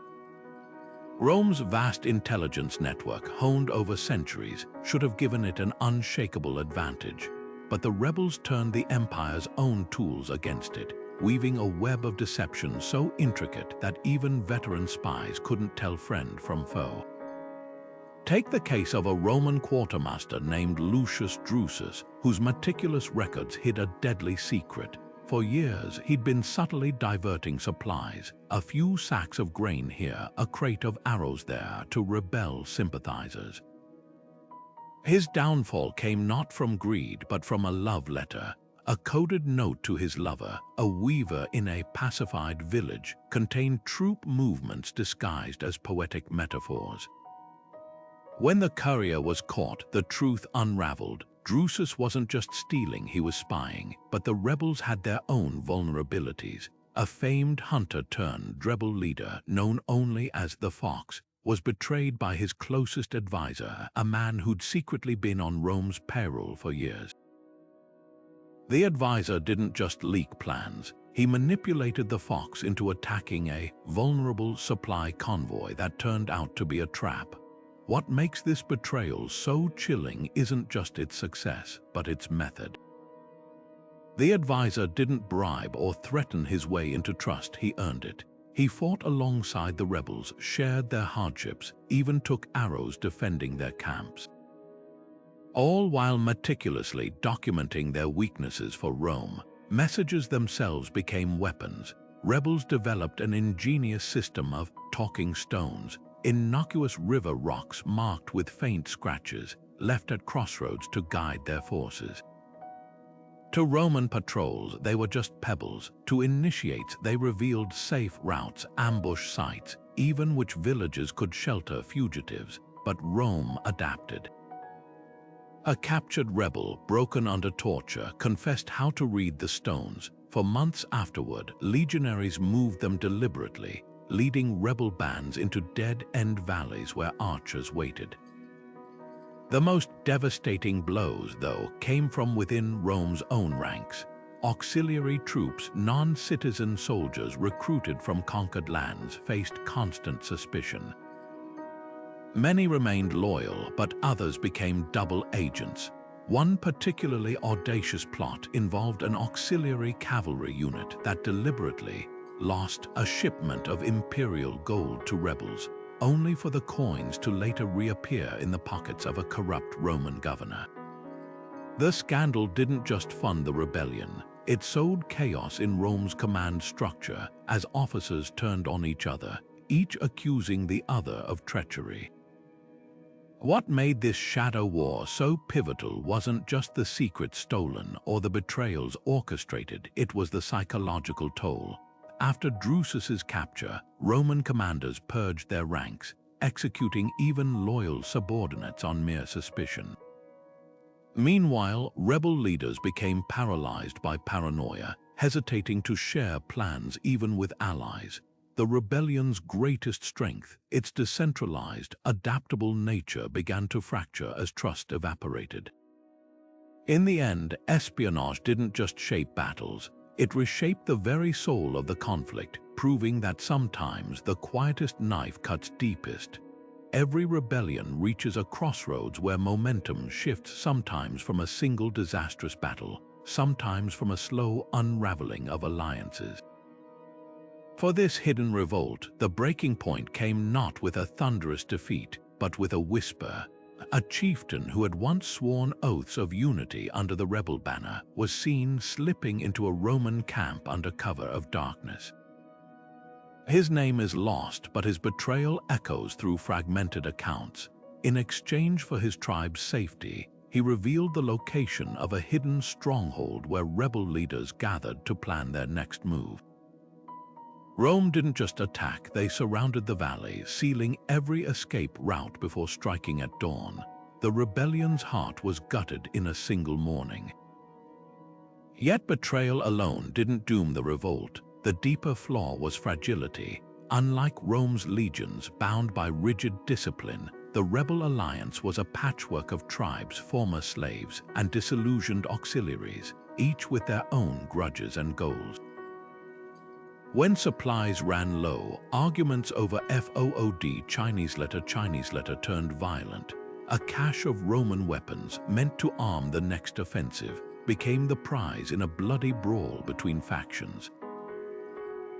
Rome's vast intelligence network, honed over centuries, should have given it an unshakable advantage. But the rebels turned the empire's own tools against it, weaving a web of deception so intricate that even veteran spies couldn't tell friend from foe. Take the case of a Roman quartermaster named Lucius Drusus, whose meticulous records hid a deadly secret. For years, he'd been subtly diverting supplies, a few sacks of grain here, a crate of arrows there, to rebel sympathizers. His downfall came not from greed, but from a love letter, a coded note to his lover, a weaver in a pacified village, contained troop movements disguised as poetic metaphors. When the courier was caught, the truth unraveled. Drusus wasn't just stealing, he was spying, but the rebels had their own vulnerabilities. A famed hunter-turned-rebel leader, known only as the Fox, was betrayed by his closest advisor, a man who'd secretly been on Rome's payroll for years. The advisor didn't just leak plans, he manipulated the Fox into attacking a vulnerable supply convoy that turned out to be a trap. What makes this betrayal so chilling isn't just its success, but its method. The advisor didn't bribe or threaten his way into trust, he earned it. He fought alongside the rebels, shared their hardships, even took arrows defending their camps. All while meticulously documenting their weaknesses for Rome. Messages themselves became weapons. Rebels developed an ingenious system of talking stones, innocuous river rocks marked with faint scratches, left at crossroads to guide their forces. To Roman patrols, they were just pebbles. To initiates, they revealed safe routes, ambush sites, even which villages could shelter fugitives. But Rome adapted. A captured rebel, broken under torture, confessed how to read the stones. For months afterward, legionaries moved them deliberately, leading rebel bands into dead-end valleys where archers waited. The most devastating blows, though, came from within Rome's own ranks. Auxiliary troops, non-citizen soldiers recruited from conquered lands, faced constant suspicion. Many remained loyal, but others became double agents. One particularly audacious plot involved an auxiliary cavalry unit that deliberately lost a shipment of Imperial gold to rebels, only for the coins to later reappear in the pockets of a corrupt Roman governor. The scandal didn't just fund the rebellion, it sowed chaos in Rome's command structure as officers turned on each other, each accusing the other of treachery. What made this shadow war so pivotal wasn't just the secrets stolen or the betrayals orchestrated, it was the psychological toll. After Drusus's capture, Roman commanders purged their ranks, executing even loyal subordinates on mere suspicion. Meanwhile, rebel leaders became paralyzed by paranoia, hesitating to share plans even with allies. The rebellion's greatest strength, its decentralized, adaptable nature, began to fracture as trust evaporated. In the end, espionage didn't just shape battles, it reshaped the very soul of the conflict, proving that sometimes the quietest knife cuts deepest. Every rebellion reaches a crossroads where momentum shifts, sometimes from a single disastrous battle, sometimes from a slow unraveling of alliances. For this hidden revolt, the breaking point came not with a thunderous defeat, but with a whisper. A chieftain who had once sworn oaths of unity under the rebel banner was seen slipping into a Roman camp under cover of darkness. His name is lost, but his betrayal echoes through fragmented accounts. In exchange for his tribe's safety, he revealed the location of a hidden stronghold where rebel leaders gathered to plan their next move. Rome didn't just attack, they surrounded the valley, sealing every escape route before striking at dawn. The rebellion's heart was gutted in a single morning. Yet betrayal alone didn't doom the revolt. The deeper flaw was fragility. Unlike Rome's legions bound by rigid discipline, the rebel alliance was a patchwork of tribes, former slaves, and disillusioned auxiliaries, each with their own grudges and goals. When supplies ran low, arguments over FOOD Chinese letter turned violent. A cache of Roman weapons meant to arm the next offensive became the prize in a bloody brawl between factions.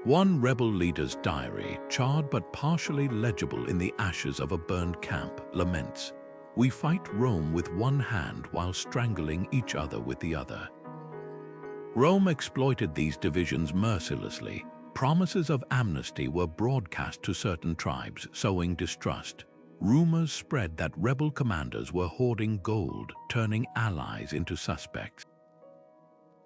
One rebel leader's diary, charred but partially legible in the ashes of a burned camp, laments, "We fight Rome with one hand while strangling each other with the other." Rome exploited these divisions mercilessly. Promises of amnesty were broadcast to certain tribes, sowing distrust. Rumors spread that rebel commanders were hoarding gold, turning allies into suspects.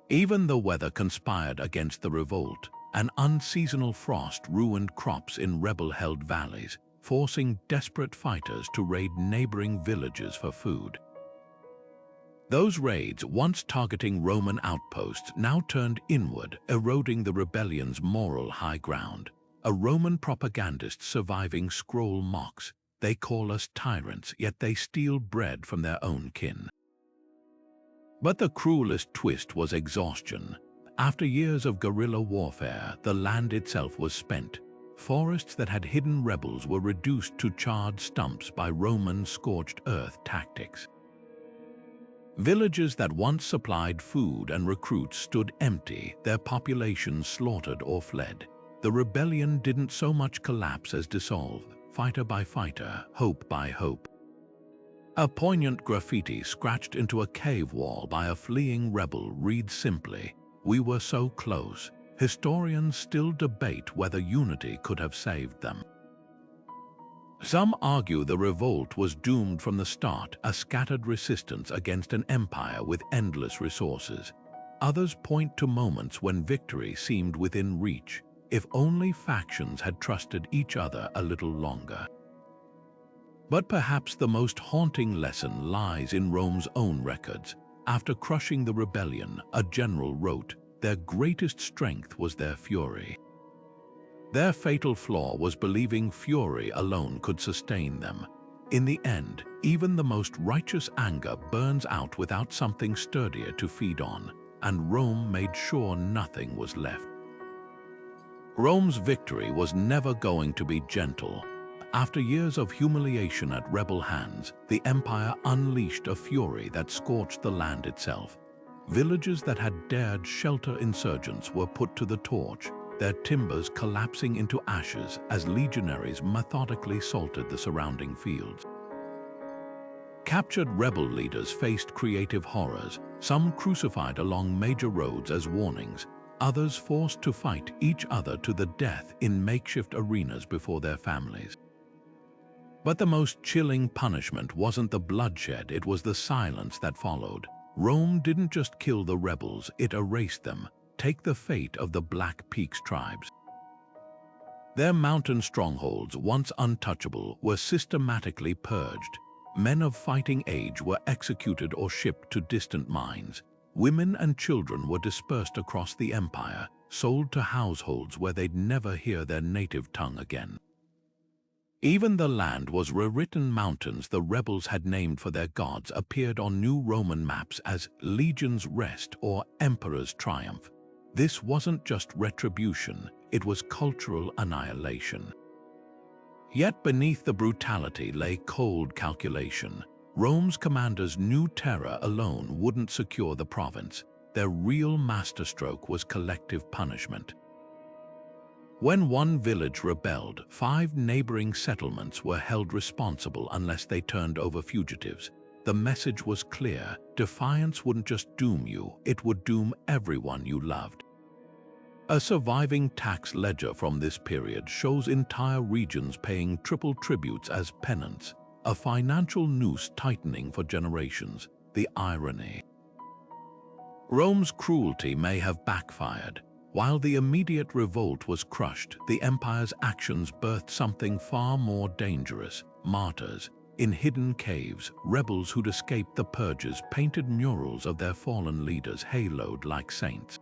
Even the weather conspired against the revolt. An unseasonal frost ruined crops in rebel-held valleys, forcing desperate fighters to raid neighboring villages for food. Those raids, once targeting Roman outposts, now turned inward, eroding the rebellion's moral high ground. A Roman propagandist surviving scroll mocks, "They call us tyrants, yet they steal bread from their own kin." But the cruelest twist was exhaustion. After years of guerrilla warfare, the land itself was spent. Forests that had hidden rebels were reduced to charred stumps by Roman scorched earth tactics. Villages that once supplied food and recruits stood empty, their populations slaughtered or fled. The rebellion didn't so much collapse as dissolve, fighter by fighter, hope by hope. A poignant graffiti scratched into a cave wall by a fleeing rebel reads simply, "We were so close." Historians still debate whether unity could have saved them. Some argue the revolt was doomed from the start, a scattered resistance against an empire with endless resources. Others point to moments when victory seemed within reach, if only factions had trusted each other a little longer. But perhaps the most haunting lesson lies in Rome's own records. After crushing the rebellion, a general wrote, "Their greatest strength was their fury." Their fatal flaw was believing fury alone could sustain them. In the end, even the most righteous anger burns out without something sturdier to feed on, and Rome made sure nothing was left. Rome's victory was never going to be gentle. After years of humiliation at rebel hands, the empire unleashed a fury that scorched the land itself. Villages that had dared shelter insurgents were put to the torch, their timbers collapsing into ashes as legionaries methodically salted the surrounding fields. Captured rebel leaders faced creative horrors, some crucified along major roads as warnings, others forced to fight each other to the death in makeshift arenas before their families. But the most chilling punishment wasn't the bloodshed, it was the silence that followed. Rome didn't just kill the rebels, it erased them. Take the fate of the Black Peaks tribes. Their mountain strongholds, once untouchable, were systematically purged. Men of fighting age were executed or shipped to distant mines. Women and children were dispersed across the empire, sold to households where they'd never hear their native tongue again. Even the land was rewritten. Mountains the rebels had named for their gods appeared on new Roman maps as Legion's Rest or Emperor's Triumph. This wasn't just retribution, it was cultural annihilation. Yet beneath the brutality lay cold calculation. Rome's commanders knew terror alone wouldn't secure the province. Their real masterstroke was collective punishment. When one village rebelled, 5 neighboring settlements were held responsible unless they turned over fugitives. The message was clear: defiance wouldn't just doom you, it would doom everyone you loved. A surviving tax ledger from this period shows entire regions paying triple tributes as penance, a financial noose tightening for generations. The irony. Rome's cruelty may have backfired. While the immediate revolt was crushed, the empire's actions birthed something far more dangerous: martyrs. In hidden caves, rebels who'd escaped the purges painted murals of their fallen leaders haloed like saints.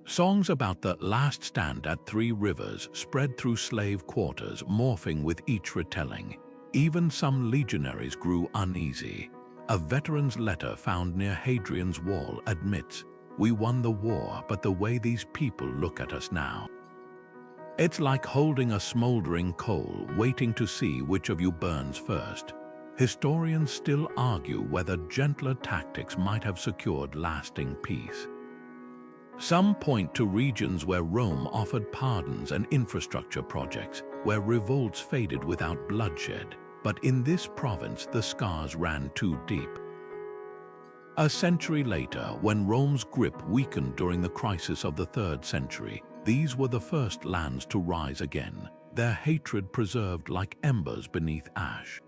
Songs about the last stand at 3 Rivers spread through slave quarters, morphing with each retelling. Even some legionaries grew uneasy. A veteran's letter found near Hadrian's Wall admits, "We won the war, but the way these people look at us now. It's like holding a smoldering coal, waiting to see which of you burns first." Historians still argue whether gentler tactics might have secured lasting peace. Some point to regions where Rome offered pardons and infrastructure projects, where revolts faded without bloodshed. But in this province, the scars ran too deep. A century later, when Rome's grip weakened during the crisis of the 3rd century, these were the first lands to rise again, their hatred preserved like embers beneath ash.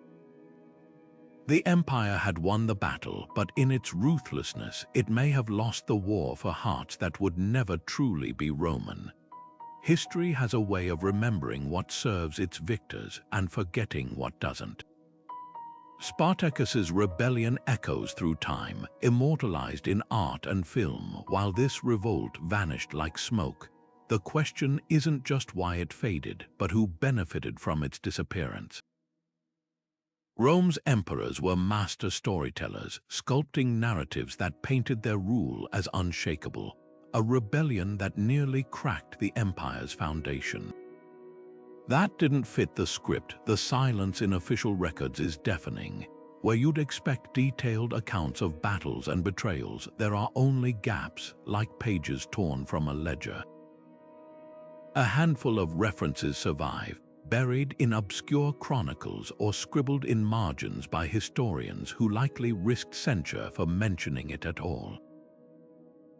The empire had won the battle, but in its ruthlessness, it may have lost the war for hearts that would never truly be Roman. History has a way of remembering what serves its victors and forgetting what doesn't. Spartacus's rebellion echoes through time, immortalized in art and film, while this revolt vanished like smoke. The question isn't just why it faded, but who benefited from its disappearance. Rome's emperors were master storytellers, sculpting narratives that painted their rule as unshakable, a rebellion that nearly cracked the empire's foundation. That didn't fit the script. The silence in official records is deafening. Where you'd expect detailed accounts of battles and betrayals, there are only gaps, like pages torn from a ledger. A handful of references survive, buried in obscure chronicles or scribbled in margins by historians who likely risked censure for mentioning it at all.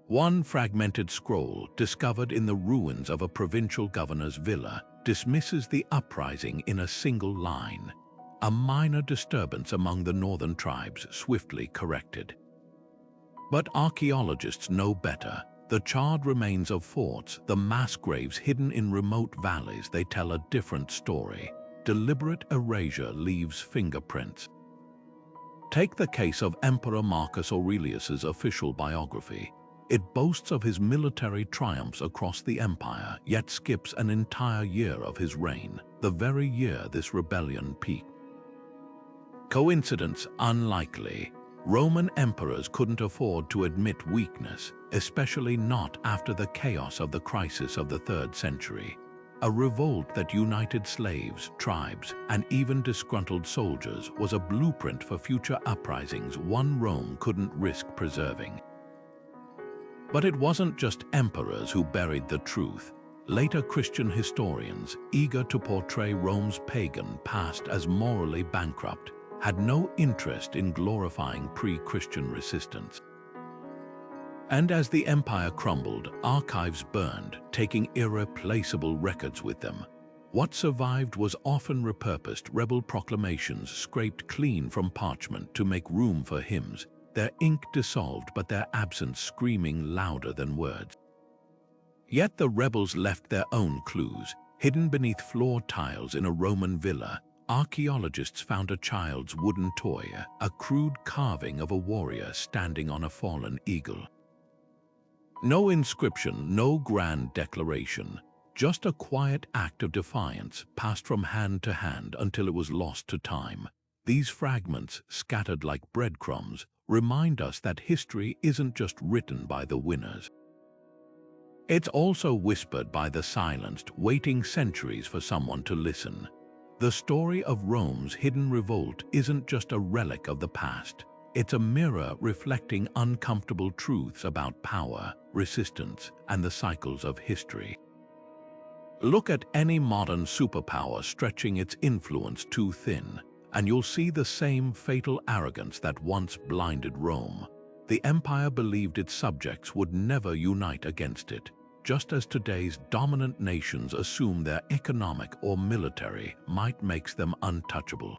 One fragmented scroll, discovered in the ruins of a provincial governor's villa, dismisses the uprising in a single line, a minor disturbance among the northern tribes swiftly corrected. But archaeologists know better. The charred remains of forts, the mass graves hidden in remote valleys, they tell a different story. Deliberate erasure leaves fingerprints. Take the case of Emperor Marcus Aurelius's official biography. It boasts of his military triumphs across the empire, yet skips an entire year of his reign, the very year this rebellion peaked. Coincidence? Unlikely. Roman emperors couldn't afford to admit weakness, especially not after the chaos of the crisis of the 3rd century. A revolt that united slaves, tribes, and even disgruntled soldiers was a blueprint for future uprisings one Rome couldn't risk preserving. But it wasn't just emperors who buried the truth. Later Christian historians, eager to portray Rome's pagan past as morally bankrupt, had no interest in glorifying pre-Christian resistance. And as the empire crumbled, archives burned, taking irreplaceable records with them. What survived was often repurposed rebel proclamations scraped clean from parchment to make room for hymns, their ink dissolved but their absence screaming louder than words. Yet the rebels left their own clues. Hidden beneath floor tiles in a Roman villa, archaeologists found a child's wooden toy, a crude carving of a warrior standing on a fallen eagle. No inscription, no grand declaration, just a quiet act of defiance passed from hand to hand until it was lost to time. These fragments, scattered like breadcrumbs, remind us that history isn't just written by the winners. It's also whispered by the silenced, waiting centuries for someone to listen. The story of Rome's hidden revolt isn't just a relic of the past. It's a mirror reflecting uncomfortable truths about power, resistance, and the cycles of history. Look at any modern superpower stretching its influence too thin, and you'll see the same fatal arrogance that once blinded Rome. The empire believed its subjects would never unite against it, just as today's dominant nations assume their economic or military might makes them untouchable.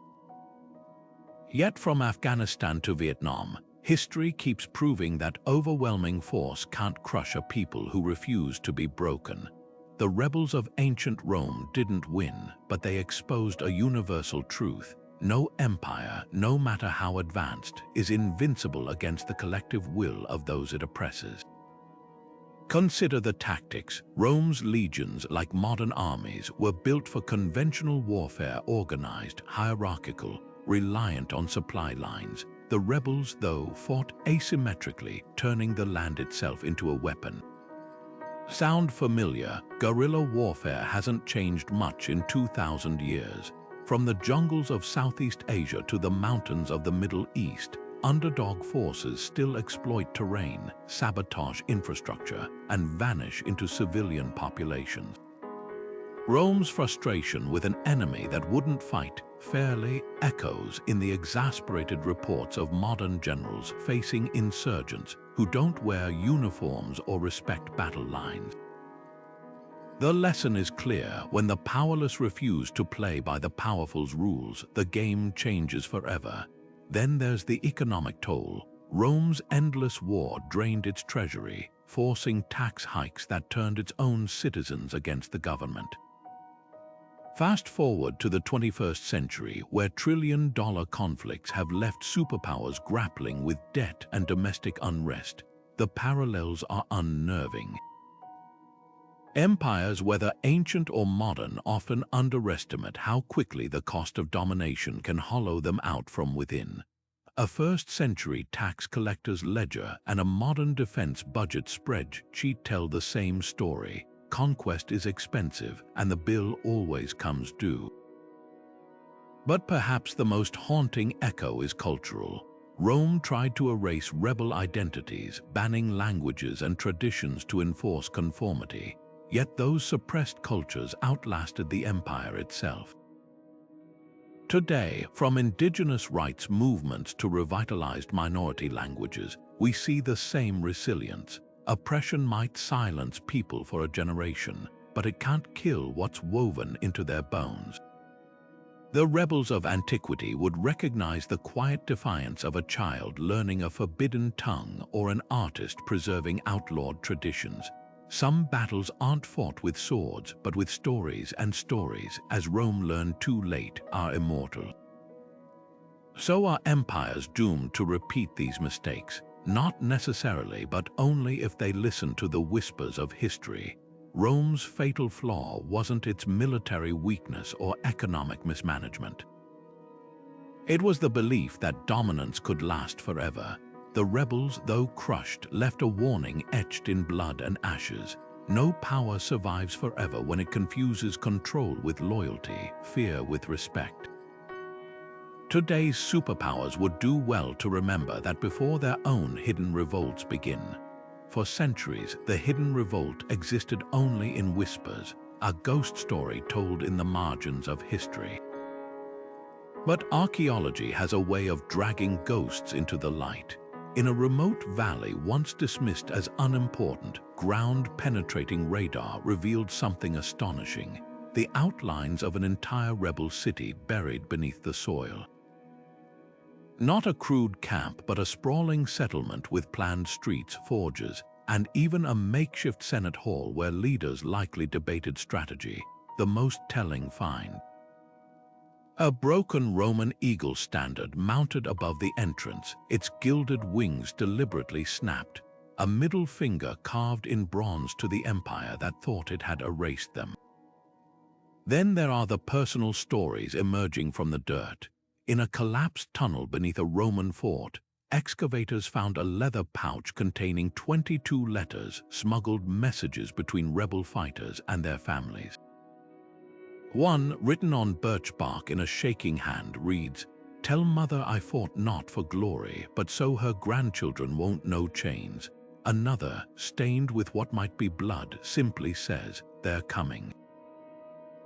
Yet from Afghanistan to Vietnam, history keeps proving that overwhelming force can't crush a people who refuse to be broken. The rebels of ancient Rome didn't win, but they exposed a universal truth. No empire, no matter how advanced, is invincible against the collective will of those it oppresses. Consider the tactics. Rome's legions, like modern armies, were built for conventional warfare, organized, hierarchical, reliant on supply lines. The rebels, though, fought asymmetrically, turning the land itself into a weapon. Sound familiar? Guerrilla warfare hasn't changed much in 2,000 years. From the jungles of Southeast Asia to the mountains of the Middle East, underdog forces still exploit terrain, sabotage infrastructure, and vanish into civilian populations. Rome's frustration with an enemy that wouldn't fight fairly echoes in the exasperated reports of modern generals facing insurgents who don't wear uniforms or respect battle lines. The lesson is clear: when the powerless refuse to play by the powerful's rules, the game changes forever. Then there's the economic toll. Rome's endless war drained its treasury, forcing tax hikes that turned its own citizens against the government. Fast forward to the 21st century, where trillion-dollar conflicts have left superpowers grappling with debt and domestic unrest. The parallels are unnerving. Empires, whether ancient or modern, often underestimate how quickly the cost of domination can hollow them out from within. A first-century tax collector's ledger and a modern defense budget spreadsheet tell the same story. Conquest is expensive, and the bill always comes due. But perhaps the most haunting echo is cultural. Rome tried to erase rebel identities, banning languages and traditions to enforce conformity. Yet those suppressed cultures outlasted the empire itself. Today, from indigenous rights movements to revitalized minority languages, we see the same resilience. Oppression might silence people for a generation, but it can't kill what's woven into their bones. The rebels of antiquity would recognize the quiet defiance of a child learning a forbidden tongue or an artist preserving outlawed traditions. Some battles aren't fought with swords, but with stories, and stories, as Rome learned too late, are immortal. So are empires doomed to repeat these mistakes? Not necessarily, but only if they listen to the whispers of history. Rome's fatal flaw wasn't its military weakness or economic mismanagement. It was the belief that dominance could last forever. The rebels, though crushed, left a warning etched in blood and ashes. No power survives forever when it confuses control with loyalty, fear with respect. Today's superpowers would do well to remember that before their own hidden revolts begin. For centuries, the hidden revolt existed only in whispers, a ghost story told in the margins of history. But archaeology has a way of dragging ghosts into the light. In a remote valley once dismissed as unimportant, ground-penetrating radar revealed something astonishing. the outlines of an entire rebel city buried beneath the soil. Not a crude camp, but a sprawling settlement with planned streets, forges, and even a makeshift Senate hall where leaders likely debated strategy, the most telling find. A broken Roman eagle standard mounted above the entrance, its gilded wings deliberately snapped, a middle finger carved in bronze to the empire that thought it had erased them. Then there are the personal stories emerging from the dirt. In a collapsed tunnel beneath a Roman fort, excavators found a leather pouch containing 22 letters, smuggled messages between rebel fighters and their families. One, written on birch bark in a shaking hand, reads, "Tell mother I fought not for glory, but so her grandchildren won't know chains." Another, stained with what might be blood, simply says, "They're coming."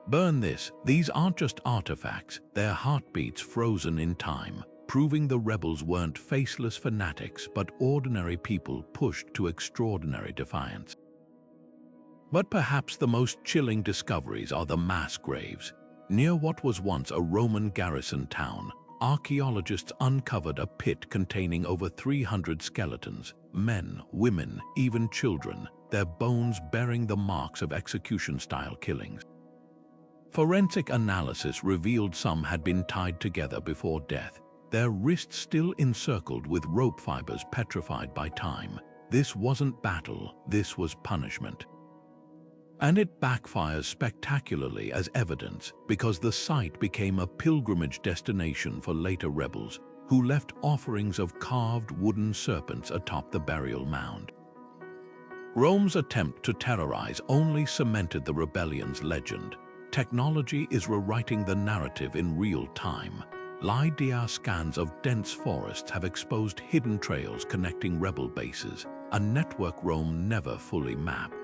Burn this, these aren't just artifacts, they're heartbeats frozen in time, proving the rebels weren't faceless fanatics but ordinary people pushed to extraordinary defiance. But perhaps the most chilling discoveries are the mass graves. Near what was once a Roman garrison town, archaeologists uncovered a pit containing over 300 skeletons, men, women, even children, their bones bearing the marks of execution-style killings. Forensic analysis revealed some had been tied together before death, their wrists still encircled with rope fibers petrified by time. This wasn't battle, this was punishment. And it backfires spectacularly as evidence because the site became a pilgrimage destination for later rebels who left offerings of carved wooden serpents atop the burial mound. Rome's attempt to terrorize only cemented the rebellion's legend. Technology is rewriting the narrative in real time. LiDAR scans of dense forests have exposed hidden trails connecting rebel bases, a network Rome never fully mapped.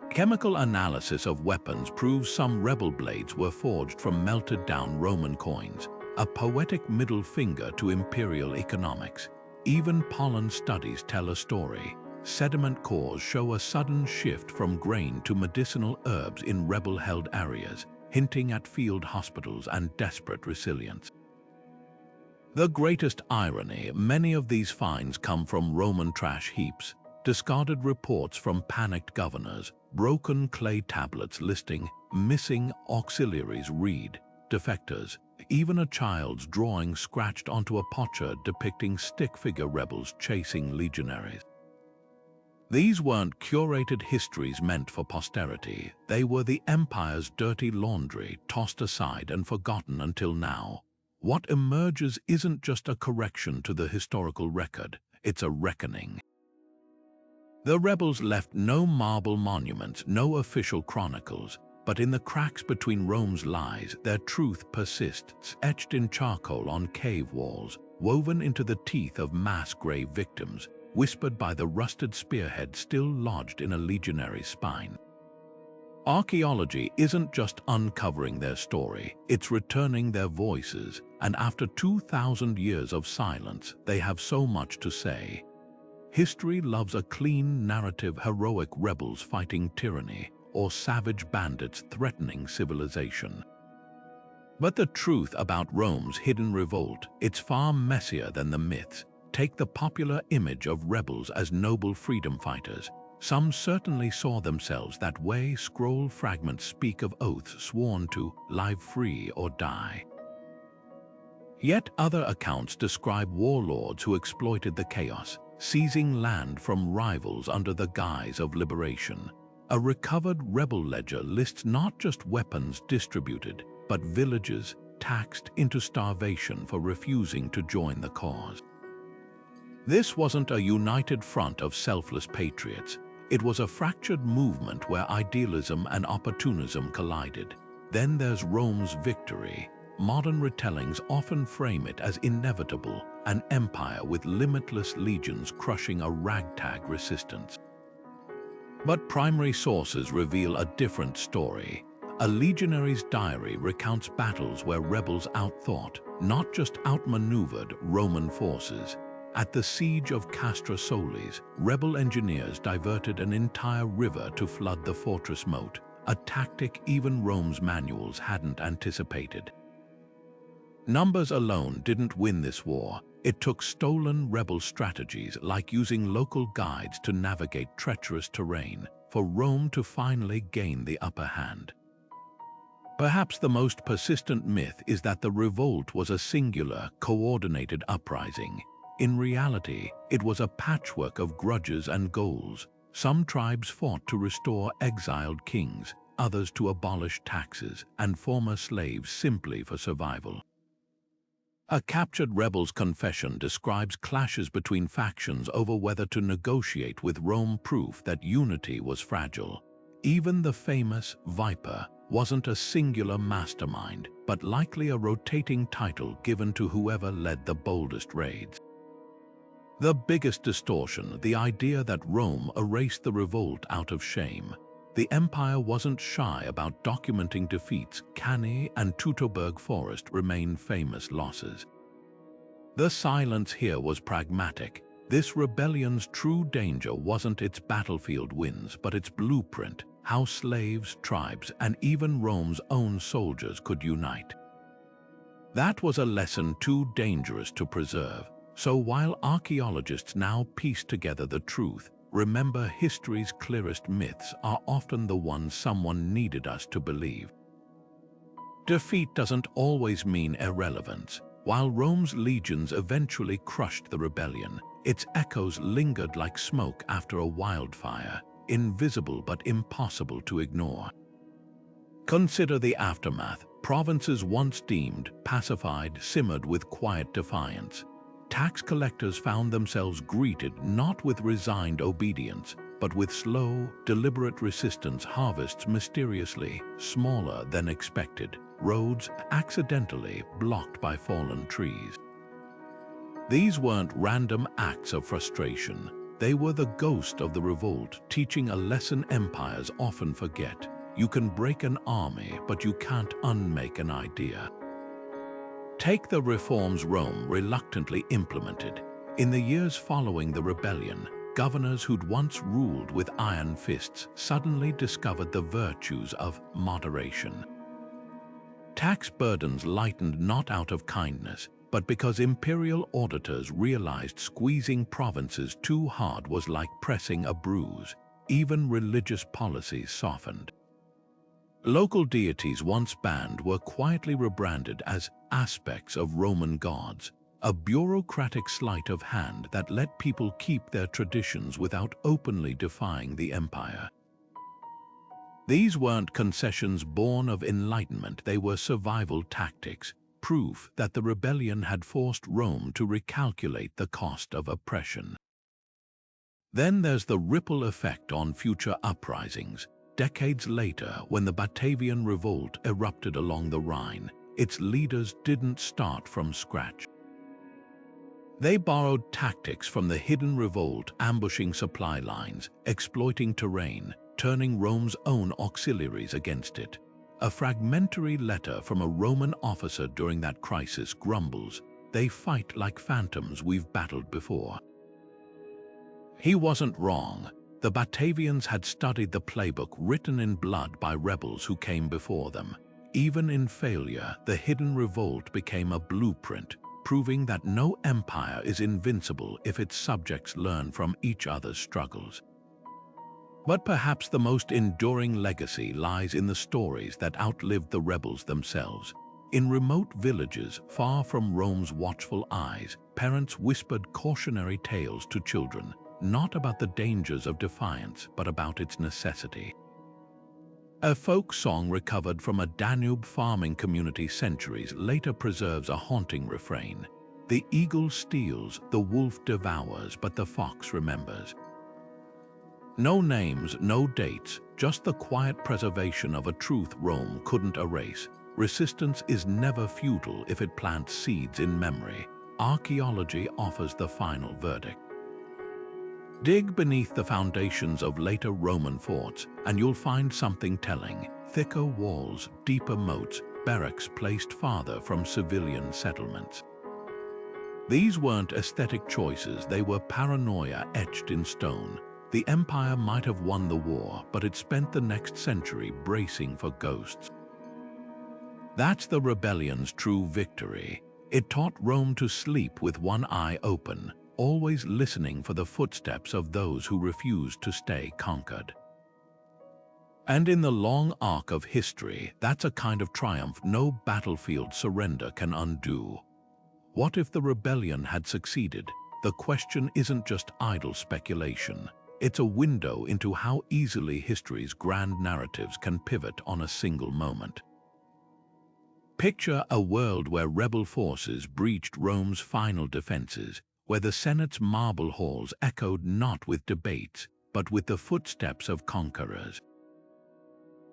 Chemical analysis of weapons proves some rebel blades were forged from melted-down Roman coins, a poetic middle finger to imperial economics. Even pollen studies tell a story. Sediment cores show a sudden shift from grain to medicinal herbs in rebel-held areas, hinting at field hospitals and desperate resilience. The greatest irony, many of these finds come from Roman trash heaps, discarded reports from panicked governors, broken clay tablets listing missing auxiliaries read, defectors, even a child's drawing scratched onto a potsherd depicting stick-figure rebels chasing legionaries. These weren't curated histories meant for posterity, they were the empire's dirty laundry, tossed aside and forgotten until now. What emerges isn't just a correction to the historical record, it's a reckoning. The rebels left no marble monuments, no official chronicles, but in the cracks between Rome's lies, their truth persists, etched in charcoal on cave walls, woven into the teeth of mass grave victims, whispered by the rusted spearhead still lodged in a legionary's spine. Archaeology isn't just uncovering their story, it's returning their voices, and after 2,000 years of silence, they have so much to say. History loves a clean narrative, heroic rebels fighting tyranny, or savage bandits threatening civilization. But the truth about Rome's hidden revolt, it's far messier than the myths. Take the popular image of rebels as noble freedom fighters. Some certainly saw themselves that way. Scroll fragments speak of oaths sworn to live free or die. Yet other accounts describe warlords who exploited the chaos, seizing land from rivals under the guise of liberation. A recovered rebel ledger lists not just weapons distributed, but villages taxed into starvation for refusing to join the cause. This wasn't a united front of selfless patriots. It was a fractured movement where idealism and opportunism collided. Then there's Rome's victory. Modern retellings often frame it as inevitable, an empire with limitless legions crushing a ragtag resistance. But primary sources reveal a different story. A legionary's diary recounts battles where rebels outthought, not just outmaneuvered, Roman forces. At the siege of Kastra Solis, rebel engineers diverted an entire river to flood the fortress moat, a tactic even Rome's manuals hadn't anticipated. Numbers alone didn't win this war. It took stolen rebel strategies like using local guides to navigate treacherous terrain for Rome to finally gain the upper hand. Perhaps the most persistent myth is that the revolt was a singular, coordinated uprising. In reality, it was a patchwork of grudges and goals. Some tribes fought to restore exiled kings, others to abolish taxes, and former slaves simply for survival. A captured rebel's confession describes clashes between factions over whether to negotiate with Rome, proof that unity was fragile. Even the famous Viper wasn't a singular mastermind, but likely a rotating title given to whoever led the boldest raids. The biggest distortion, the idea that Rome erased the revolt out of shame. The empire wasn't shy about documenting defeats. Cannae and Teutoburg Forest remain famous losses. The silence here was pragmatic. This rebellion's true danger wasn't its battlefield wins, but its blueprint, how slaves, tribes, and even Rome's own soldiers could unite. That was a lesson too dangerous to preserve. So while archaeologists now piece together the truth, remember, history's clearest myths are often the ones someone needed us to believe. Defeat doesn't always mean irrelevance. While Rome's legions eventually crushed the rebellion, its echoes lingered like smoke after a wildfire, invisible but impossible to ignore. Consider the aftermath. Provinces once deemed pacified simmered with quiet defiance. Tax collectors found themselves greeted not with resigned obedience, but with slow, deliberate resistance. Harvests mysteriously smaller than expected, roads accidentally blocked by fallen trees. These weren't random acts of frustration. They were the ghost of the revolt, teaching a lesson empires often forget. You can break an army, but you can't unmake an idea. Take the reforms Rome reluctantly implemented. In the years following the rebellion, governors who'd once ruled with iron fists suddenly discovered the virtues of moderation. Tax burdens lightened not out of kindness, but because imperial auditors realized squeezing provinces too hard was like pressing a bruise. Even religious policies softened. Local deities once banned were quietly rebranded as aspects of Roman gods, a bureaucratic sleight of hand that let people keep their traditions without openly defying the empire. These weren't concessions born of enlightenment, they were survival tactics, proof that the rebellion had forced Rome to recalculate the cost of oppression. Then there's the ripple effect on future uprisings. Decades later, when the Batavian Revolt erupted along the Rhine, its leaders didn't start from scratch. They borrowed tactics from the hidden revolt, ambushing supply lines, exploiting terrain, turning Rome's own auxiliaries against it. A fragmentary letter from a Roman officer during that crisis grumbles, "They fight like phantoms we've battled before." He wasn't wrong. The Batavians had studied the playbook written in blood by rebels who came before them. Even in failure, the hidden revolt became a blueprint, proving that no empire is invincible if its subjects learn from each other's struggles. But perhaps the most enduring legacy lies in the stories that outlived the rebels themselves. In remote villages far from Rome's watchful eyes, parents whispered cautionary tales to children, not about the dangers of defiance, but about its necessity. A folk song recovered from a Danube farming community centuries later preserves a haunting refrain. The eagle steals, the wolf devours, but the fox remembers. No names, no dates, just the quiet preservation of a truth Rome couldn't erase. Resistance is never futile if it plants seeds in memory. Archaeology offers the final verdict. Dig beneath the foundations of later Roman forts, and you'll find something telling. Thicker walls, deeper moats, barracks placed farther from civilian settlements. These weren't aesthetic choices, they were paranoia etched in stone. The Empire might have won the war, but it spent the next century bracing for ghosts. That's the rebellion's true victory. It taught Rome to sleep with one eye open, always listening for the footsteps of those who refused to stay conquered. And in the long arc of history, that's a kind of triumph no battlefield surrender can undo. What if the rebellion had succeeded? The question isn't just idle speculation. It's a window into how easily history's grand narratives can pivot on a single moment. Picture a world where rebel forces breached Rome's final defenses, where the Senate's marble halls echoed not with debates, but with the footsteps of conquerors.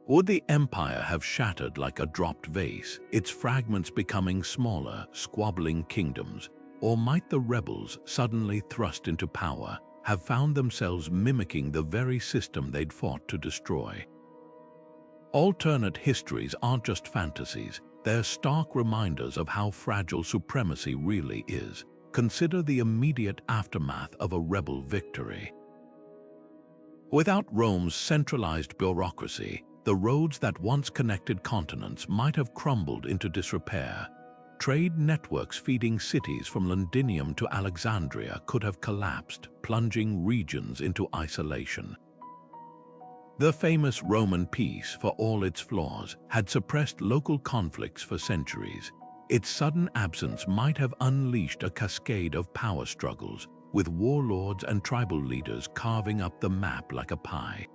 Would the empire have shattered like a dropped vase, its fragments becoming smaller, squabbling kingdoms, or might the rebels, suddenly thrust into power, have found themselves mimicking the very system they'd fought to destroy? Alternate histories aren't just fantasies, they're stark reminders of how fragile supremacy really is. Consider the immediate aftermath of a rebel victory. Without Rome's centralized bureaucracy, the roads that once connected continents might have crumbled into disrepair. Trade networks feeding cities from Londinium to Alexandria could have collapsed, plunging regions into isolation. The famous Roman peace, for all its flaws, had suppressed local conflicts for centuries. Its sudden absence might have unleashed a cascade of power struggles, with warlords and tribal leaders carving up the map like a pie.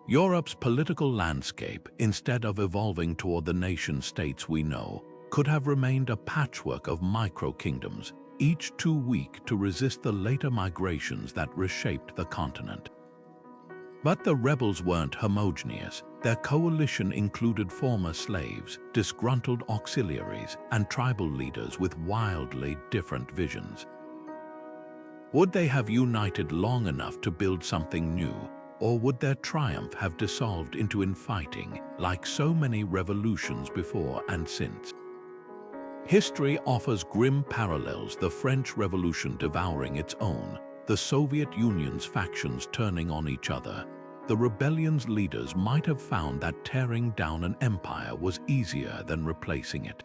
Europe's political landscape, instead of evolving toward the nation-states we know, could have remained a patchwork of micro-kingdoms, each too weak to resist the later migrations that reshaped the continent. But the rebels weren't homogeneous. Their coalition included former slaves, disgruntled auxiliaries, and tribal leaders with wildly different visions. Would they have united long enough to build something new, or would their triumph have dissolved into infighting, like so many revolutions before and since? History offers grim parallels: the French Revolution devouring its own, the Soviet Union's factions turning on each other. The rebellion's leaders might have found that tearing down an empire was easier than replacing it.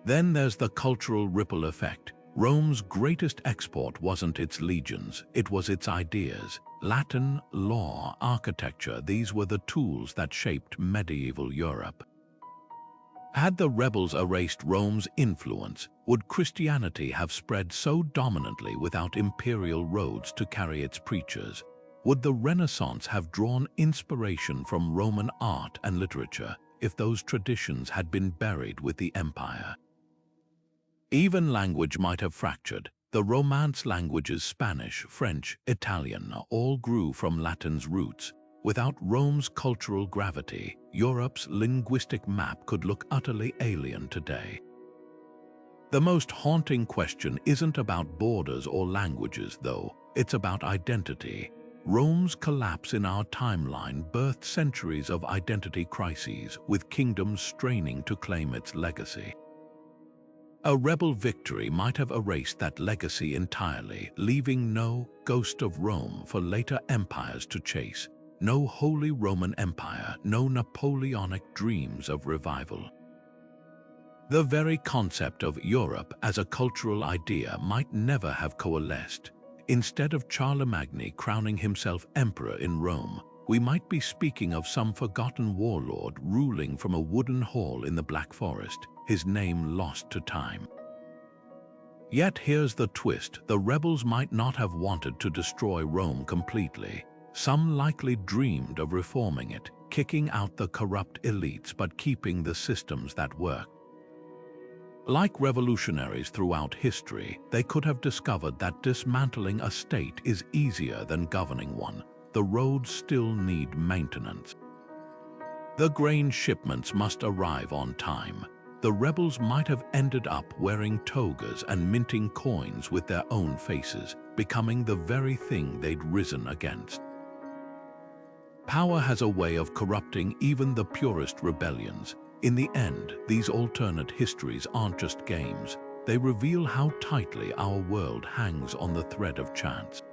Then there's the cultural ripple effect. Rome's greatest export wasn't its legions, it was its ideas. Latin, law, architecture, these were the tools that shaped medieval Europe. Had the rebels erased Rome's influence, would Christianity have spread so dominantly without imperial roads to carry its preachers? Would the Renaissance have drawn inspiration from Roman art and literature if those traditions had been buried with the empire? Even language might have fractured. The Romance languages Spanish, French, Italian all grew from Latin's roots. Without Rome's cultural gravity, Europe's linguistic map could look utterly alien today. The most haunting question isn't about borders or languages, though. It's about identity. Rome's collapse in our timeline birthed centuries of identity crises, with kingdoms straining to claim its legacy. A rebel victory might have erased that legacy entirely, leaving no ghost of Rome for later empires to chase. No Holy Roman Empire, no Napoleonic dreams of revival. The very concept of Europe as a cultural idea might never have coalesced. Instead of Charlemagne crowning himself emperor in Rome, we might be speaking of some forgotten warlord ruling from a wooden hall in the Black Forest, his name lost to time. Yet here's the twist: the rebels might not have wanted to destroy Rome completely. Some likely dreamed of reforming it, kicking out the corrupt elites but keeping the systems that worked. Like revolutionaries throughout history, they could have discovered that dismantling a state is easier than governing one. The roads still need maintenance. The grain shipments must arrive on time. The rebels might have ended up wearing togas and minting coins with their own faces, becoming the very thing they'd risen against. Power has a way of corrupting even the purest rebellions. In the end, these alternate histories aren't just games. They reveal how tightly our world hangs on the thread of chance.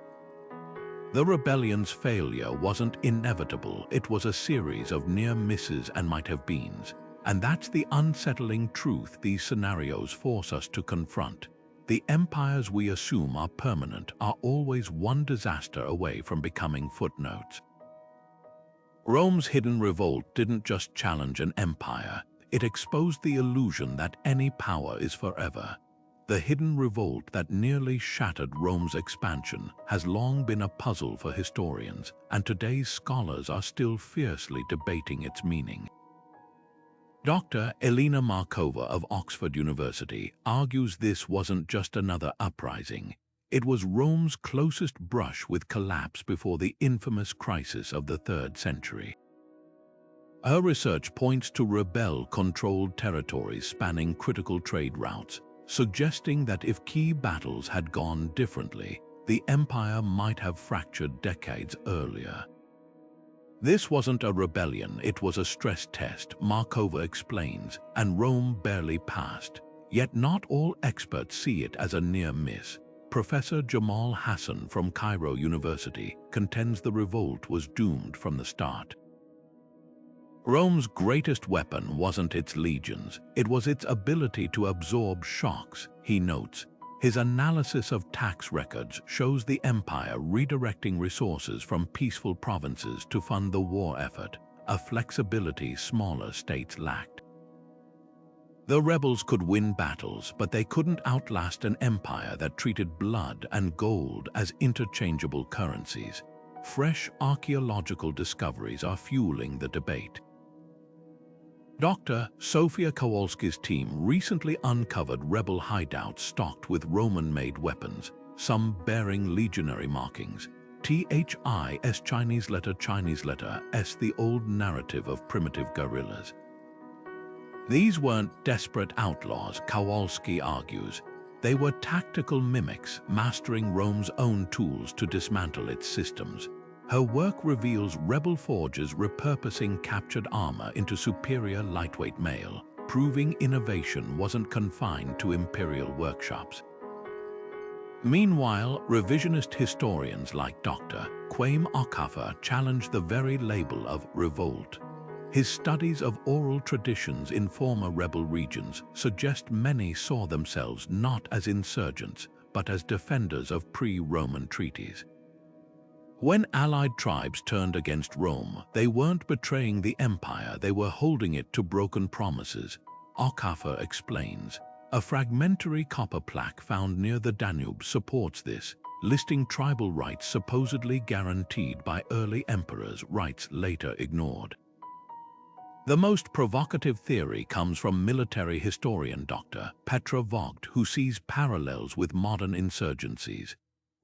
The rebellion's failure wasn't inevitable, it was a series of near misses and might-have-beens. And that's the unsettling truth these scenarios force us to confront. The empires we assume are permanent are always one disaster away from becoming footnotes. Rome's hidden revolt didn't just challenge an empire, it exposed the illusion that any power is forever. The hidden revolt that nearly shattered Rome's expansion has long been a puzzle for historians, and today's scholars are still fiercely debating its meaning. Dr. Elena Markova of Oxford University argues this wasn't just another uprising. It was Rome's closest brush with collapse before the infamous crisis of the 3rd century. Her research points to rebel-controlled territories spanning critical trade routes, suggesting that if key battles had gone differently, the empire might have fractured decades earlier. This wasn't a rebellion, it was a stress test, Markova explains, and Rome barely passed. Yet not all experts see it as a near miss. Professor Jamal Hassan from Cairo University contends the revolt was doomed from the start. Rome's greatest weapon wasn't its legions, it was its ability to absorb shocks, he notes. His analysis of tax records shows the empire redirecting resources from peaceful provinces to fund the war effort, a flexibility smaller states lacked. The rebels could win battles, but they couldn't outlast an empire that treated blood and gold as interchangeable currencies. Fresh archaeological discoveries are fueling the debate. Dr. Sofia Kowalski's team recently uncovered rebel hideouts stocked with Roman-made weapons, some bearing legionary markings. THIS Chinese letter S, the old narrative of primitive guerrillas. These weren't desperate outlaws, Kowalski argues. They were tactical mimics, mastering Rome's own tools to dismantle its systems. Her work reveals rebel forges repurposing captured armor into superior lightweight mail, proving innovation wasn't confined to Imperial workshops. Meanwhile, revisionist historians like Dr. Kwame Okafor challenge the very label of revolt. His studies of oral traditions in former rebel regions suggest many saw themselves not as insurgents, but as defenders of pre-Roman treaties. When allied tribes turned against Rome, they weren't betraying the empire, they were holding it to broken promises. Okafor explains. A fragmentary copper plaque found near the Danube supports this, listing tribal rights supposedly guaranteed by early emperors, rights later ignored. The most provocative theory comes from military historian Dr. Petra Vogt, who sees parallels with modern insurgencies.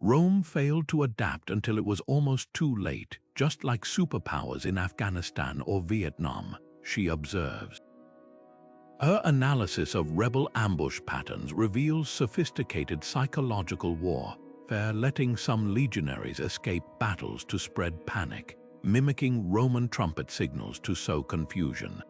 Rome failed to adapt until it was almost too late, just like superpowers in Afghanistan or Vietnam, she observes. Her analysis of rebel ambush patterns reveals sophisticated psychological warfare, letting some legionaries escape battles to spread panic, mimicking Roman trumpet signals to sow confusion.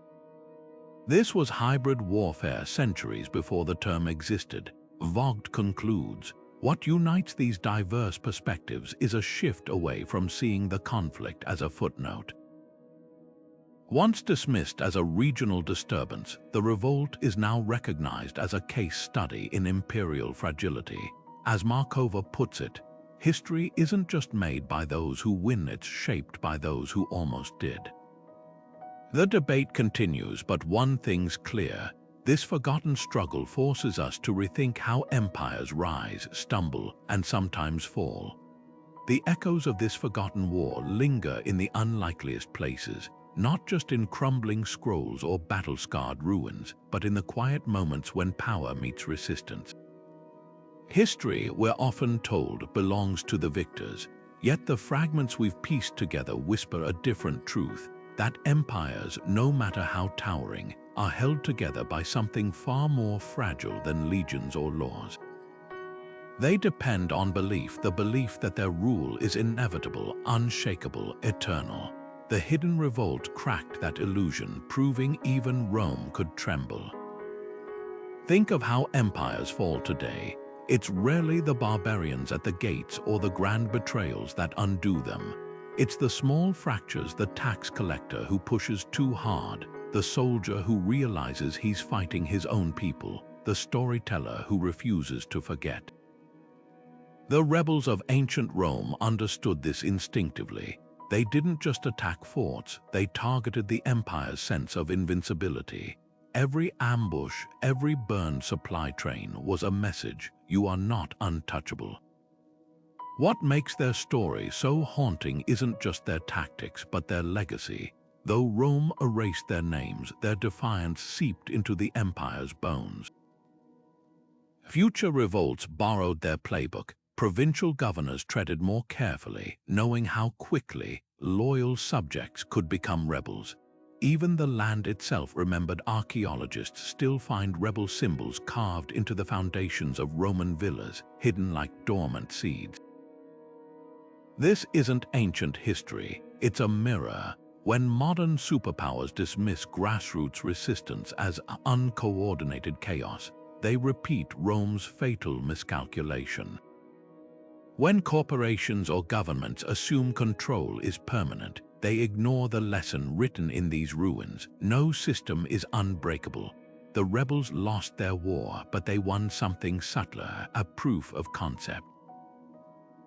This was hybrid warfare centuries before the term existed. Vogt concludes, what unites these diverse perspectives is a shift away from seeing the conflict as a footnote. Once dismissed as a regional disturbance, the revolt is now recognized as a case study in imperial fragility. As Markova puts it, history isn't just made by those who win, it's shaped by those who almost did. The debate continues, but one thing's clear. This forgotten struggle forces us to rethink how empires rise, stumble, and sometimes fall. The echoes of this forgotten war linger in the unlikeliest places, not just in crumbling scrolls or battle-scarred ruins, but in the quiet moments when power meets resistance. History, we're often told, belongs to the victors, yet the fragments we've pieced together whisper a different truth, that empires, no matter how towering, are held together by something far more fragile than legions or laws. They depend on belief, the belief that their rule is inevitable, unshakable, eternal. The hidden revolt cracked that illusion, proving even Rome could tremble. Think of how empires fall today. It's rarely the barbarians at the gates or the grand betrayals that undo them. It's the small fractures, the tax collector who pushes too hard, the soldier who realizes he's fighting his own people, the storyteller who refuses to forget. The rebels of ancient Rome understood this instinctively. They didn't just attack forts, they targeted the empire's sense of invincibility. Every ambush, every burned supply train was a message: you are not untouchable. What makes their story so haunting isn't just their tactics, but their legacy. Though Rome erased their names, their defiance seeped into the empire's bones. Future revolts borrowed their playbook. Provincial governors treaded more carefully, knowing how quickly loyal subjects could become rebels. Even the land itself remembered. Archaeologists still find rebel symbols carved into the foundations of Roman villas, hidden like dormant seeds. This isn't ancient history, it's a mirror. When modern superpowers dismiss grassroots resistance as uncoordinated chaos, they repeat Rome's fatal miscalculation. When corporations or governments assume control is permanent, they ignore the lesson written in these ruins: no system is unbreakable. The rebels lost their war, but they won something subtler, a proof of concept.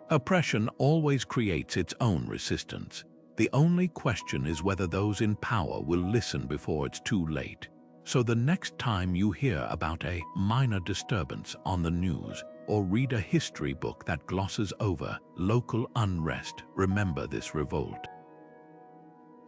Oppression always creates its own resistance. The only question is whether those in power will listen before it's too late. So the next time you hear about a minor disturbance on the news, or read a history book that glosses over local unrest, remember this revolt.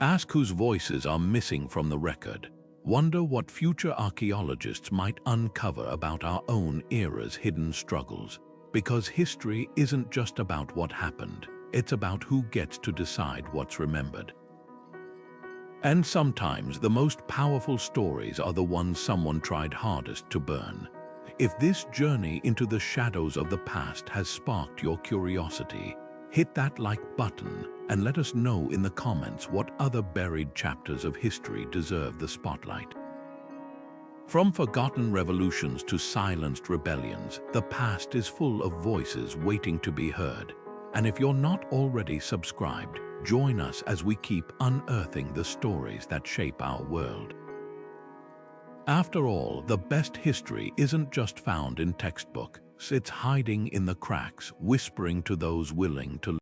Ask whose voices are missing from the record. Wonder what future archaeologists might uncover about our own era's hidden struggles. Because history isn't just about what happened, it's about who gets to decide what's remembered. And sometimes the most powerful stories are the ones someone tried hardest to burn. If this journey into the shadows of the past has sparked your curiosity, hit that like button and let us know in the comments what other buried chapters of history deserve the spotlight. From forgotten revolutions to silenced rebellions, the past is full of voices waiting to be heard. And if you're not already subscribed, join us as we keep unearthing the stories that shape our world. After all, the best history isn't just found in textbooks, it's hiding in the cracks, whispering to those willing to